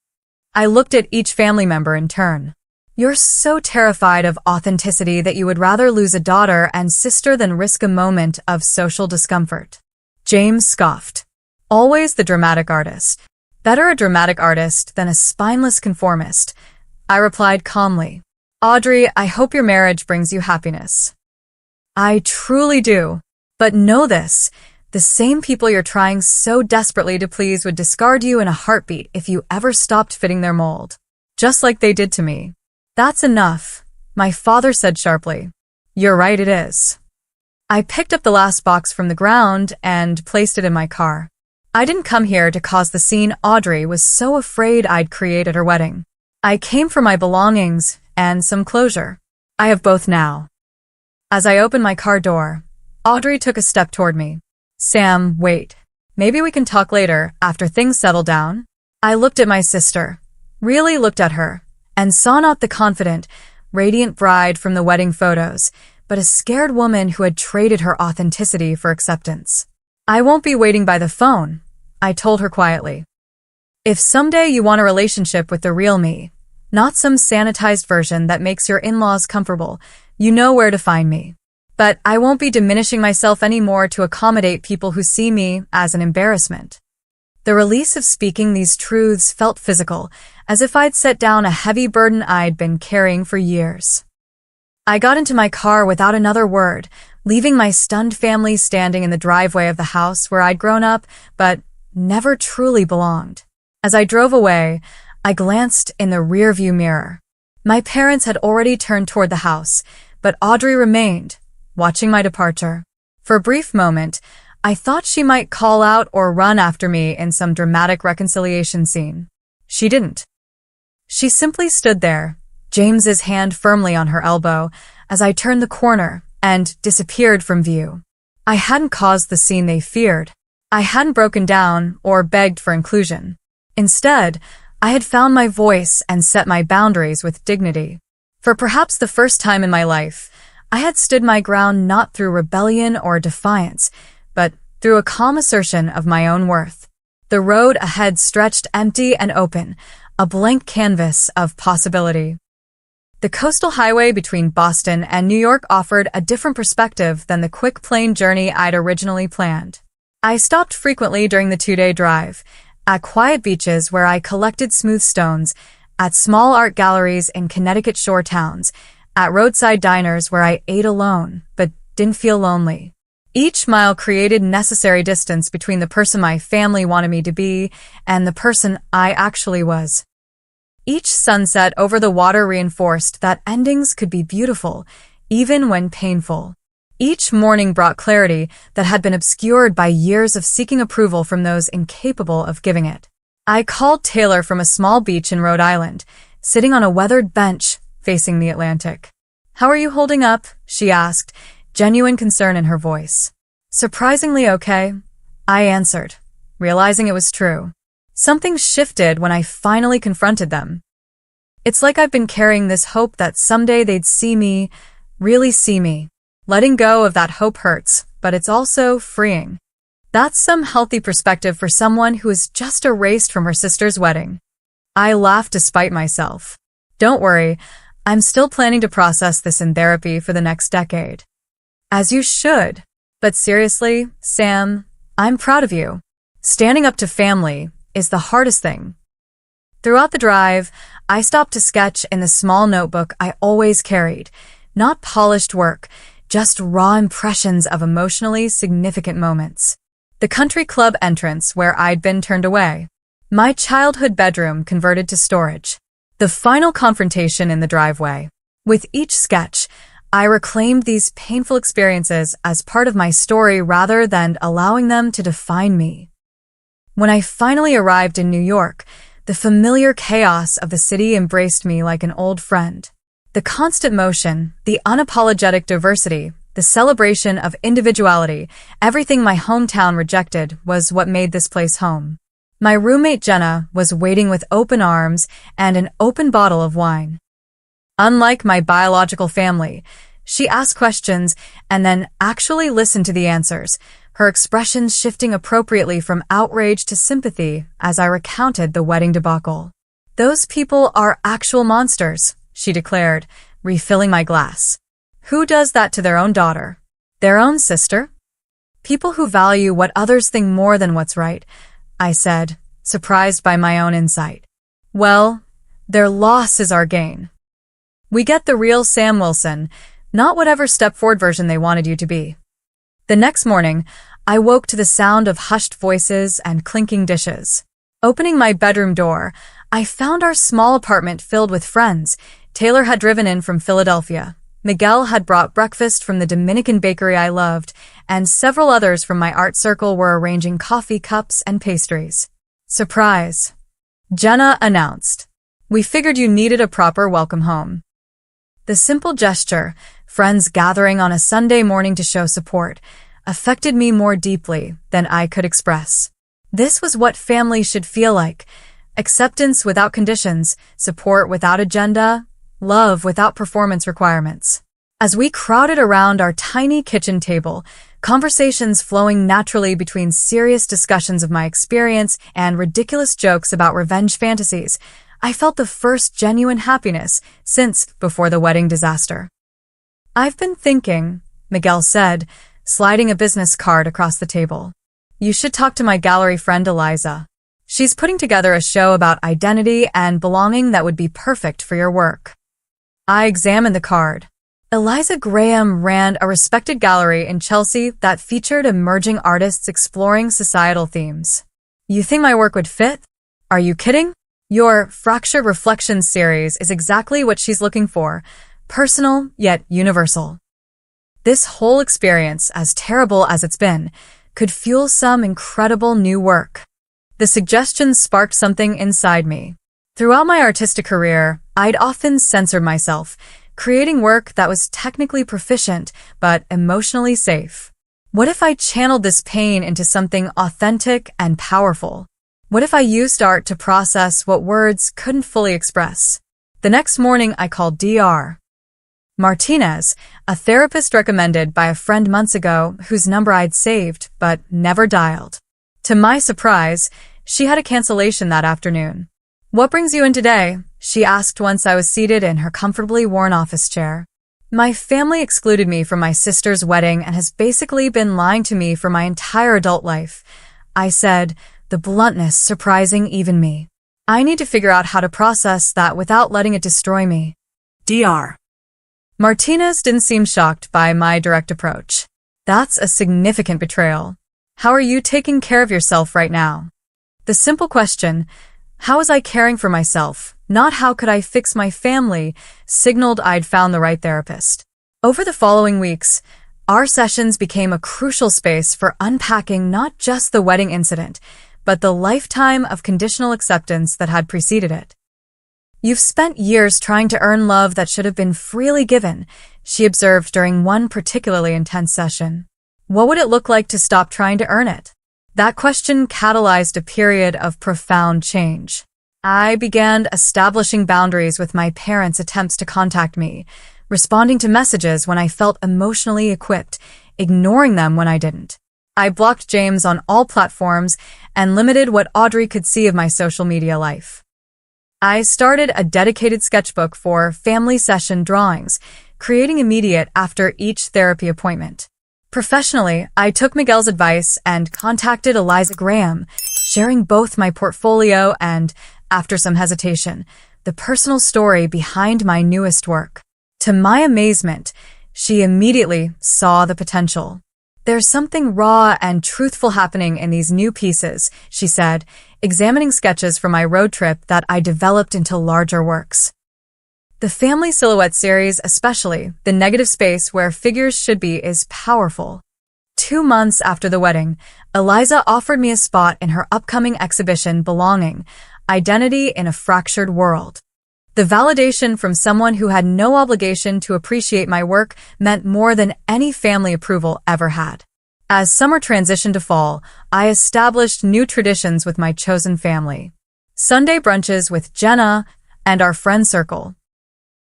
I looked at each family member in turn. You're so terrified of authenticity that you would rather lose a daughter and sister than risk a moment of social discomfort. James scoffed. Always the dramatic artist. Better a dramatic artist than a spineless conformist. I replied calmly. Audrey, I hope your marriage brings you happiness. I truly do. But know this, the same people you're trying so desperately to please would discard you in a heartbeat if you ever stopped fitting their mold. Just like they did to me. That's enough, my father said sharply. You're right, it is. I picked up the last box from the ground and placed it in my car. I didn't come here to cause the scene Audrey was so afraid I'd create at her wedding. I came for my belongings and some closure. I have both now. As I opened my car door, Audrey took a step toward me. Sam, wait. Maybe we can talk later, after things settle down? I looked at my sister, really looked at her, and saw not the confident, radiant bride from the wedding photos, but a scared woman who had traded her authenticity for acceptance. I won't be waiting by the phone, I told her quietly. If someday you want a relationship with the real me, not some sanitized version that makes your in-laws comfortable, you know where to find me. But I won't be diminishing myself anymore to accommodate people who see me as an embarrassment. The release of speaking these truths felt physical, as if I'd set down a heavy burden I'd been carrying for years. I got into my car without another word, leaving my stunned family standing in the driveway of the house where I'd grown up, but never truly belonged. As I drove away, I glanced in the rearview mirror. My parents had already turned toward the house, but Audrey remained, watching my departure. For a brief moment, I thought she might call out or run after me in some dramatic reconciliation scene. She didn't. She simply stood there, James's hand firmly on her elbow, as I turned the corner and disappeared from view. I hadn't caused the scene they feared. I hadn't broken down or begged for inclusion. Instead, I had found my voice and set my boundaries with dignity. For perhaps the first time in my life, I had stood my ground not through rebellion or defiance, but through a calm assertion of my own worth. The road ahead stretched empty and open, a blank canvas of possibility. The coastal highway between Boston and New York offered a different perspective than the quick plane journey I'd originally planned. I stopped frequently during the 2-day drive, at quiet beaches where I collected smooth stones, at small art galleries in Connecticut shore towns, at roadside diners where I ate alone, but didn't feel lonely. Each mile created necessary distance between the person my family wanted me to be and the person I actually was. Each sunset over the water reinforced that endings could be beautiful, even when painful. Each morning brought clarity that had been obscured by years of seeking approval from those incapable of giving it. I called Taylor from a small beach in Rhode Island, sitting on a weathered bench facing the Atlantic. "How are you holding up?" she asked, genuine concern in her voice. "Surprisingly okay," I answered, realizing it was true. Something shifted when I finally confronted them. It's like I've been carrying this hope that someday they'd see me, really see me. Letting go of that hope hurts, but it's also freeing. That's some healthy perspective for someone who is just erased from her sister's wedding. I laughed despite myself. Don't worry, I'm still planning to process this in therapy for the next decade. As you should. But seriously, Sam, I'm proud of you. Standing up to family is the hardest thing. Throughout the drive, I stopped to sketch in the small notebook I always carried. Not polished work, just raw impressions of emotionally significant moments. The country club entrance where I'd been turned away. My childhood bedroom converted to storage. The final confrontation in the driveway. With each sketch, I reclaimed these painful experiences as part of my story rather than allowing them to define me. When I finally arrived in New York, the familiar chaos of the city embraced me like an old friend. The constant motion, the unapologetic diversity, the celebration of individuality, everything my hometown rejected was what made this place home. My roommate Jenna was waiting with open arms and an open bottle of wine. Unlike my biological family, she asked questions and then actually listened to the answers, her expressions shifting appropriately from outrage to sympathy as I recounted the wedding debacle. "Those people are actual monsters," she declared, refilling my glass. "Who does that to their own daughter? Their own sister? People who value what others think more than what's right," I said, surprised by my own insight. "Well, their loss is our gain. We get the real Sam Wilson, not whatever step-forward version they wanted you to be." The next morning, I woke to the sound of hushed voices and clinking dishes. Opening my bedroom door, I found our small apartment filled with friends. Taylor had driven in from Philadelphia. Miguel had brought breakfast from the Dominican bakery I loved, and several others from my art circle were arranging coffee cups and pastries. "Surprise," Jenna announced. "We figured you needed a proper welcome home." The simple gesture, friends gathering on a Sunday morning to show support, affected me more deeply than I could express. This was what family should feel like: acceptance without conditions, support without agenda, love without performance requirements. As we crowded around our tiny kitchen table, conversations flowing naturally between serious discussions of my experience and ridiculous jokes about revenge fantasies, I felt the first genuine happiness since before the wedding disaster. "I've been thinking," Miguel said, sliding a business card across the table. "You should talk to my gallery friend Eliza. She's putting together a show about identity and belonging that would be perfect for your work." I examined the card. Eliza Graham ran a respected gallery in Chelsea that featured emerging artists exploring societal themes. "You think my work would fit? Are you kidding? Your Fracture Reflections series is exactly what she's looking for, personal yet universal." This whole experience, as terrible as it's been, could fuel some incredible new work. The suggestion sparked something inside me. Throughout my artistic career, I'd often censored myself, creating work that was technically proficient but emotionally safe. What if I channeled this pain into something authentic and powerful? What if I used art to process what words couldn't fully express? The next morning, I called Dr. Martinez, a therapist recommended by a friend months ago whose number I'd saved but never dialed. To my surprise, she had a cancellation that afternoon. "What brings you in today?" she asked once I was seated in her comfortably worn office chair. "My family excluded me from my sister's wedding and has basically been lying to me for my entire adult life," I said, the bluntness surprising even me. "I need to figure out how to process that without letting it destroy me." Dr. Martinez didn't seem shocked by my direct approach. "That's a significant betrayal. How are you taking care of yourself right now?" The simple question, how was I caring for myself, not how could I fix my family, signaled I'd found the right therapist. Over the following weeks, our sessions became a crucial space for unpacking not just the wedding incident, but the lifetime of conditional acceptance that had preceded it. "You've spent years trying to earn love that should have been freely given," she observed during one particularly intense session. "What would it look like to stop trying to earn it?" That question catalyzed a period of profound change. I began establishing boundaries with my parents' attempts to contact me, responding to messages when I felt emotionally equipped, ignoring them when I didn't. I blocked James on all platforms and limited what Audrey could see of my social media life. I started a dedicated sketchbook for family session drawings, creating immediate after each therapy appointment. Professionally, I took Miguel's advice and contacted Eliza Graham, sharing both my portfolio and, after some hesitation, the personal story behind my newest work. To my amazement, she immediately saw the potential. "There's something raw and truthful happening in these new pieces," she said, examining sketches from my road trip that I developed into larger works. The Family Silhouette series, especially the negative space where figures should be, is powerful. 2 months after the wedding, Eliza offered me a spot in her upcoming exhibition, Belonging, Identity in a Fractured World. The validation from someone who had no obligation to appreciate my work meant more than any family approval ever had. As summer transitioned to fall, I established new traditions with my chosen family. Sunday brunches with Jenna and our friend circle.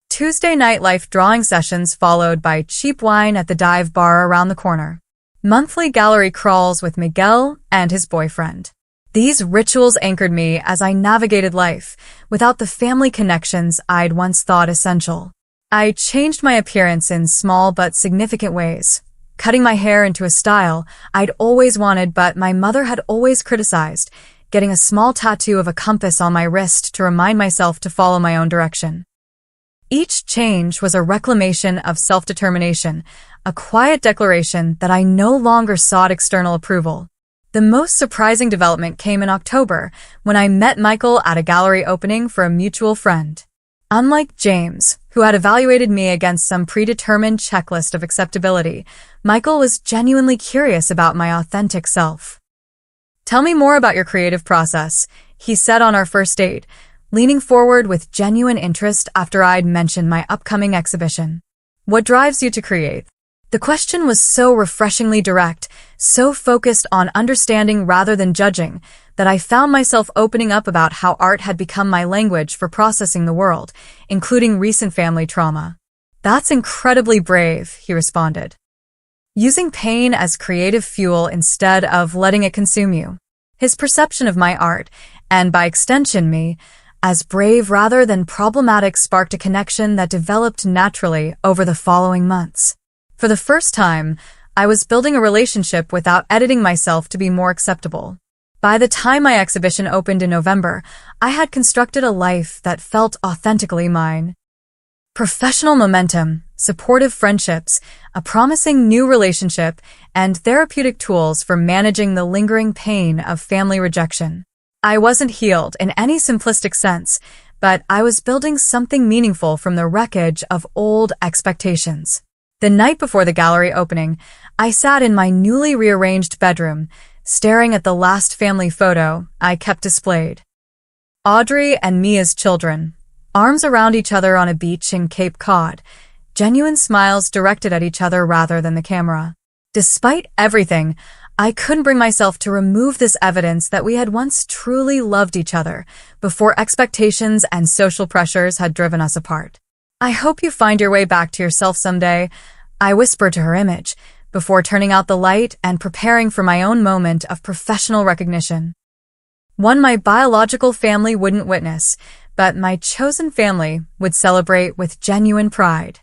Tuesday nightlife drawing sessions followed by cheap wine at the dive bar around the corner. Monthly gallery crawls with Miguel and his boyfriend. These rituals anchored me as I navigated life, without the family connections I'd once thought essential. I changed my appearance in small but significant ways, cutting my hair into a style I'd always wanted but my mother had always criticized, getting a small tattoo of a compass on my wrist to remind myself to follow my own direction. Each change was a reclamation of self-determination, a quiet declaration that I no longer sought external approval. The most surprising development came in October, when I met Michael at a gallery opening for a mutual friend. Unlike James, who had evaluated me against some predetermined checklist of acceptability, Michael was genuinely curious about my authentic self. "Tell me more about your creative process," he said on our first date, leaning forward with genuine interest after I'd mentioned my upcoming exhibition. "What drives you to create?" The question was so refreshingly direct, so focused on understanding rather than judging, that I found myself opening up about how art had become my language for processing the world, including recent family trauma. "That's incredibly brave," he responded. "Using pain as creative fuel instead of letting it consume you." His perception of my art, and by extension me, as brave rather than problematic sparked a connection that developed naturally over the following months. For the first time, I was building a relationship without editing myself to be more acceptable. By the time my exhibition opened in November, I had constructed a life that felt authentically mine. Professional momentum, supportive friendships, a promising new relationship, and therapeutic tools for managing the lingering pain of family rejection. I wasn't healed in any simplistic sense, but I was building something meaningful from the wreckage of old expectations. The night before the gallery opening, I sat in my newly rearranged bedroom, staring at the last family photo I kept displayed. Audrey and me as children, arms around each other on a beach in Cape Cod, genuine smiles directed at each other rather than the camera. Despite everything, I couldn't bring myself to remove this evidence that we had once truly loved each other before expectations and social pressures had driven us apart. "I hope you find your way back to yourself someday," I whispered to her image, before turning out the light and preparing for my own moment of professional recognition. One my biological family wouldn't witness, but my chosen family would celebrate with genuine pride.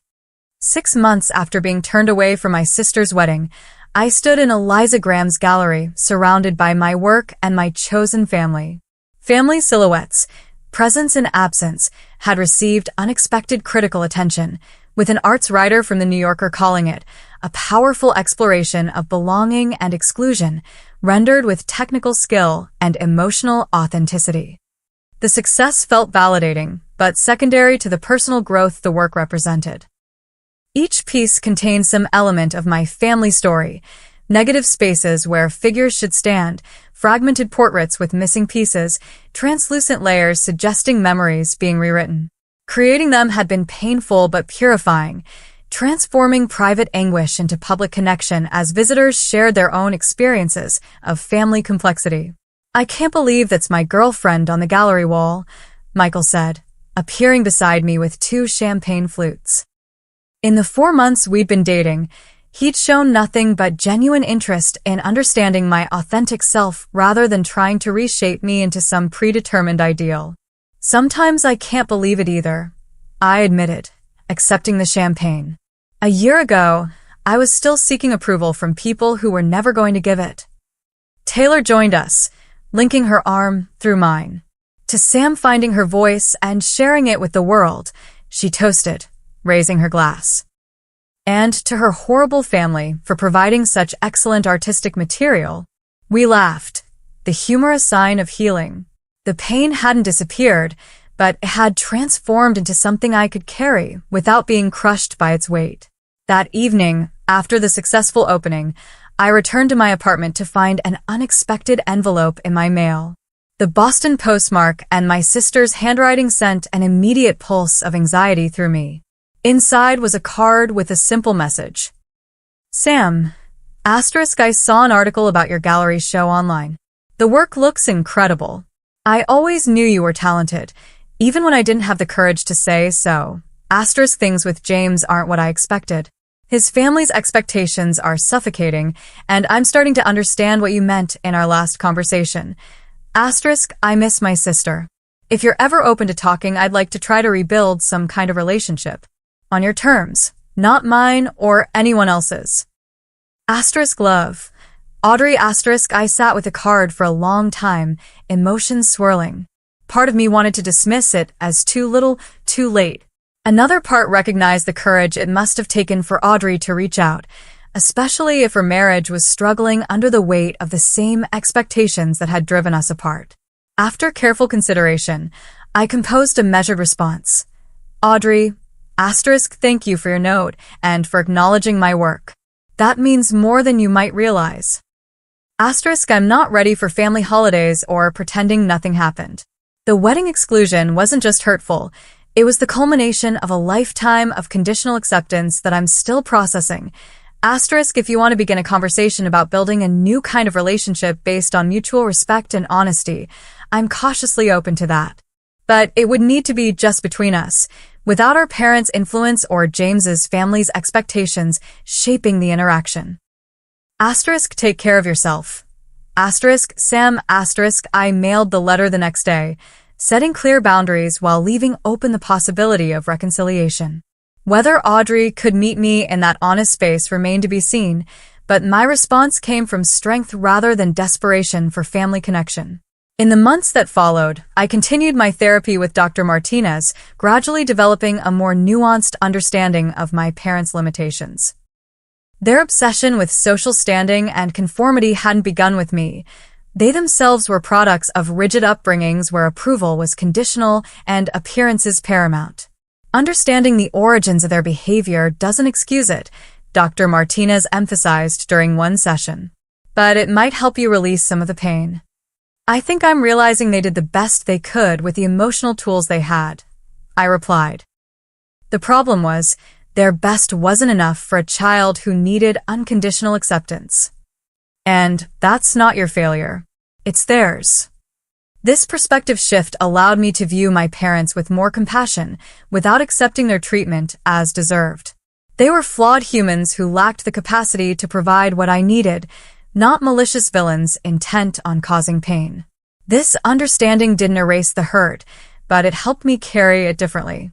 6 months after being turned away for my sister's wedding, I stood in Eliza Graham's gallery, surrounded by my work and my chosen family. Family Silhouettes, Presence in Absence, had received unexpected critical attention, with an arts writer from The New Yorker calling it a powerful exploration of belonging and exclusion, rendered with technical skill and emotional authenticity. The success felt validating, but secondary to the personal growth the work represented. Each piece contained some element of my family story: negative spaces where figures should stand, fragmented portraits with missing pieces, translucent layers suggesting memories being rewritten. Creating them had been painful but purifying, transforming private anguish into public connection as visitors shared their own experiences of family complexity. "I can't believe that's my girlfriend on the gallery wall," Michael said, appearing beside me with 2 champagne flutes. In the 4 months we'd been dating, he'd shown nothing but genuine interest in understanding my authentic self rather than trying to reshape me into some predetermined ideal. "Sometimes I can't believe it either," I admitted, accepting the champagne. A year ago, I was still seeking approval from people who were never going to give it. Taylor joined us, linking her arm through mine. To Sam finding her voice and sharing it with the world, she toasted, raising her glass. And to her horrible family for providing such excellent artistic material. We laughed, the humor a sign of healing. The pain hadn't disappeared, but it had transformed into something I could carry without being crushed by its weight. That evening, after the successful opening, I returned to my apartment to find an unexpected envelope in my mail. The Boston postmark and my sister's handwriting sent an immediate pulse of anxiety through me. Inside was a card with a simple message. Sam, I saw an article about your gallery show online. The work looks incredible. I always knew you were talented, even when I didn't have the courage to say so. Things with James aren't what I expected. His family's expectations are suffocating, and I'm starting to understand what you meant in our last conversation. I miss my sister. If you're ever open to talking, I'd like to try to rebuild some kind of relationship. On your terms, not mine or anyone else's. Love. Audrey I sat with the card for a long time, emotions swirling. Part of me wanted to dismiss it as too little, too late. Another part recognized the courage it must have taken for Audrey to reach out, especially if her marriage was struggling under the weight of the same expectations that had driven us apart. After careful consideration, I composed a measured response. Audrey, thank you for your note and for acknowledging my work. That means more than you might realize. I'm not ready for family holidays or pretending nothing happened. The wedding exclusion wasn't just hurtful, it was the culmination of a lifetime of conditional acceptance that I'm still processing. If you want to begin a conversation about building a new kind of relationship based on mutual respect and honesty, I'm cautiously open to that. But it would need to be just between us, without our parents' influence or James's family's expectations shaping the interaction. Take care of yourself. Sam. I mailed the letter the next day, setting clear boundaries while leaving open the possibility of reconciliation. Whether Audrey could meet me in that honest space remained to be seen, but my response came from strength rather than desperation for family connection. In the months that followed, I continued my therapy with Dr. Martinez, gradually developing a more nuanced understanding of my parents' limitations. Their obsession with social standing and conformity hadn't begun with me. They themselves were products of rigid upbringings where approval was conditional and appearances paramount. Understanding the origins of their behavior doesn't excuse it, Dr. Martinez emphasized during one session. But it might help you release some of the pain. I think I'm realizing they did the best they could with the emotional tools they had, I replied. The problem was, their best wasn't enough for a child who needed unconditional acceptance. And that's not your failure. It's theirs. This perspective shift allowed me to view my parents with more compassion without accepting their treatment as deserved. They were flawed humans who lacked the capacity to provide what I needed, not malicious villains intent on causing pain. This understanding didn't erase the hurt, but it helped me carry it differently.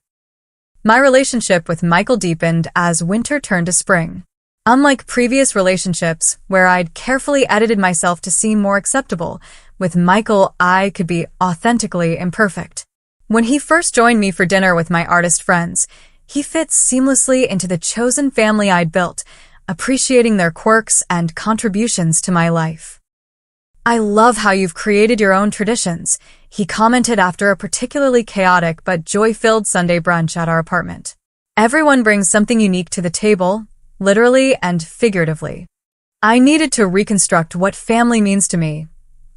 My relationship with Michael deepened as winter turned to spring. Unlike previous relationships, where I'd carefully edited myself to seem more acceptable, with Michael I could be authentically imperfect. When he first joined me for dinner with my artist friends, he fit seamlessly into the chosen family I'd built, appreciating their quirks and contributions to my life. I love how you've created your own traditions, he commented after a particularly chaotic but joy-filled Sunday brunch at our apartment. Everyone brings something unique to the table, literally and figuratively. I needed to reconstruct what family means to me,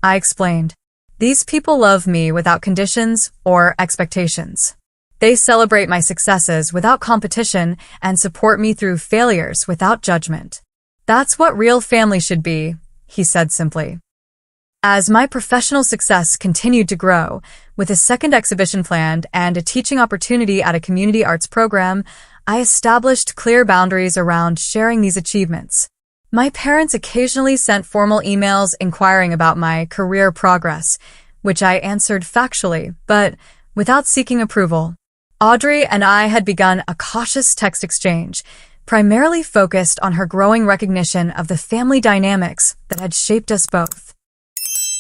I explained. These people love me without conditions or expectations. They celebrate my successes without competition and support me through failures without judgment. That's what real family should be, he said simply. As my professional success continued to grow, with a second exhibition planned and a teaching opportunity at a community arts program, I established clear boundaries around sharing these achievements. My parents occasionally sent formal emails inquiring about my career progress, which I answered factually, but without seeking approval. Audrey and I had begun a cautious text exchange, primarily focused on her growing recognition of the family dynamics that had shaped us both.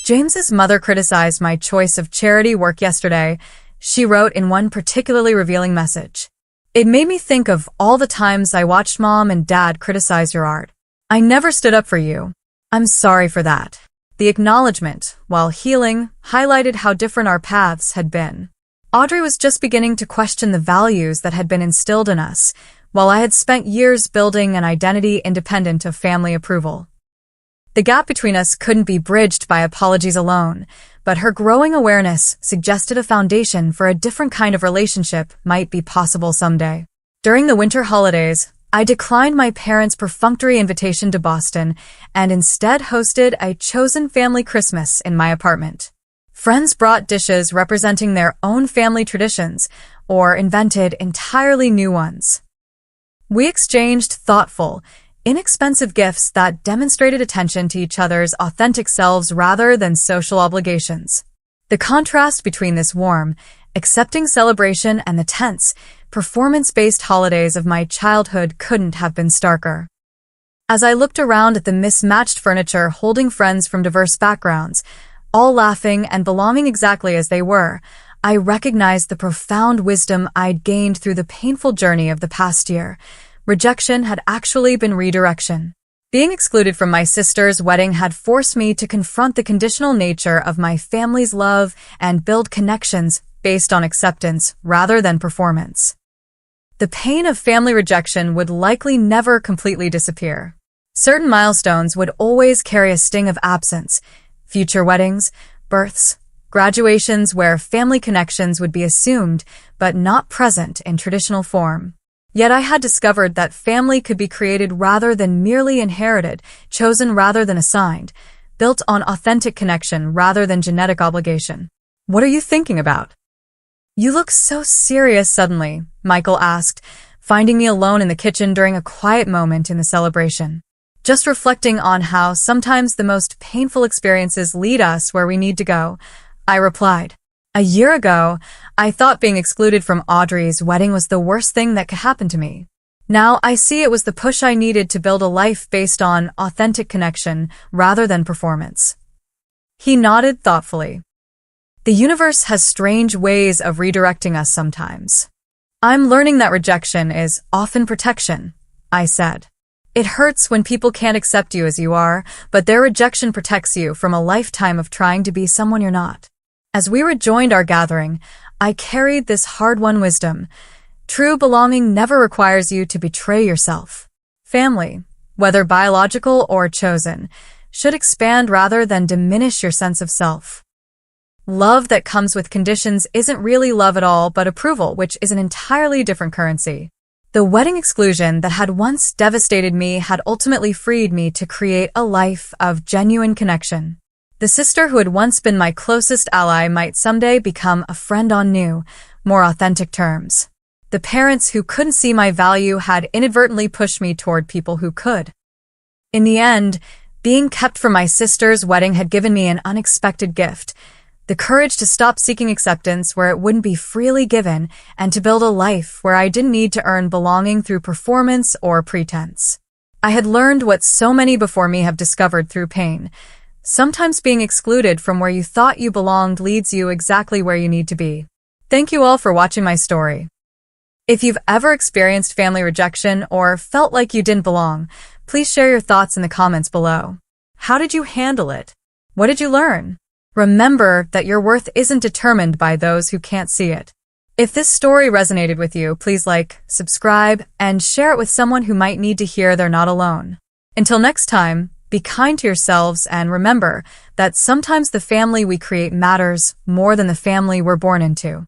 James's mother criticized my choice of charity work yesterday, she wrote in one particularly revealing message. It made me think of all the times I watched Mom and Dad criticize your art. I never stood up for you. I'm sorry for that. The acknowledgement, while healing, highlighted how different our paths had been. Audrey was just beginning to question the values that had been instilled in us, while I had spent years building an identity independent of family approval. The gap between us couldn't be bridged by apologies alone, but her growing awareness suggested a foundation for a different kind of relationship might be possible someday. During the winter holidays, I declined my parents' perfunctory invitation to Boston and instead hosted a chosen family Christmas in my apartment. Friends brought dishes representing their own family traditions or invented entirely new ones. We exchanged thoughtful, inexpensive gifts that demonstrated attention to each other's authentic selves rather than social obligations. The contrast between this warm, accepting celebration and the tense, performance-based holidays of my childhood couldn't have been starker. As I looked around at the mismatched furniture holding friends from diverse backgrounds, all laughing and belonging exactly as they were, I recognized the profound wisdom I'd gained through the painful journey of the past year. Rejection had actually been redirection. Being excluded from my sister's wedding had forced me to confront the conditional nature of my family's love and build connections based on acceptance rather than performance. The pain of family rejection would likely never completely disappear. Certain milestones would always carry a sting of absence. Future weddings, births, graduations where family connections would be assumed but not present in traditional form. Yet I had discovered that family could be created rather than merely inherited, chosen rather than assigned, built on authentic connection rather than genetic obligation. What are you thinking about? You look so serious suddenly, Michael asked, finding me alone in the kitchen during a quiet moment in the celebration. Just reflecting on how sometimes the most painful experiences lead us where we need to go, I replied. A year ago, I thought being excluded from Audrey's wedding was the worst thing that could happen to me. Now I see it was the push I needed to build a life based on authentic connection rather than performance. He nodded thoughtfully. The universe has strange ways of redirecting us sometimes. I'm learning that rejection is often protection, I said. It hurts when people can't accept you as you are, but their rejection protects you from a lifetime of trying to be someone you're not. As we rejoined our gathering, I carried this hard-won wisdom. True belonging never requires you to betray yourself. Family, whether biological or chosen, should expand rather than diminish your sense of self. Love that comes with conditions isn't really love at all, but approval, which is an entirely different currency. The wedding exclusion that had once devastated me had ultimately freed me to create a life of genuine connection. The sister who had once been my closest ally might someday become a friend on new, more authentic terms. The parents who couldn't see my value had inadvertently pushed me toward people who could. In the end, being kept from my sister's wedding had given me an unexpected gift, the courage to stop seeking acceptance where it wouldn't be freely given and to build a life where I didn't need to earn belonging through performance or pretense. I had learned what so many before me have discovered through pain. Sometimes being excluded from where you thought you belonged leads you exactly where you need to be. Thank you all for watching my story. If you've ever experienced family rejection or felt like you didn't belong, please share your thoughts in the comments below. How did you handle it? What did you learn? Remember that your worth isn't determined by those who can't see it. If this story resonated with you, please like, subscribe, and share it with someone who might need to hear they're not alone. Until next time, be kind to yourselves and remember that sometimes the family we create matters more than the family we're born into.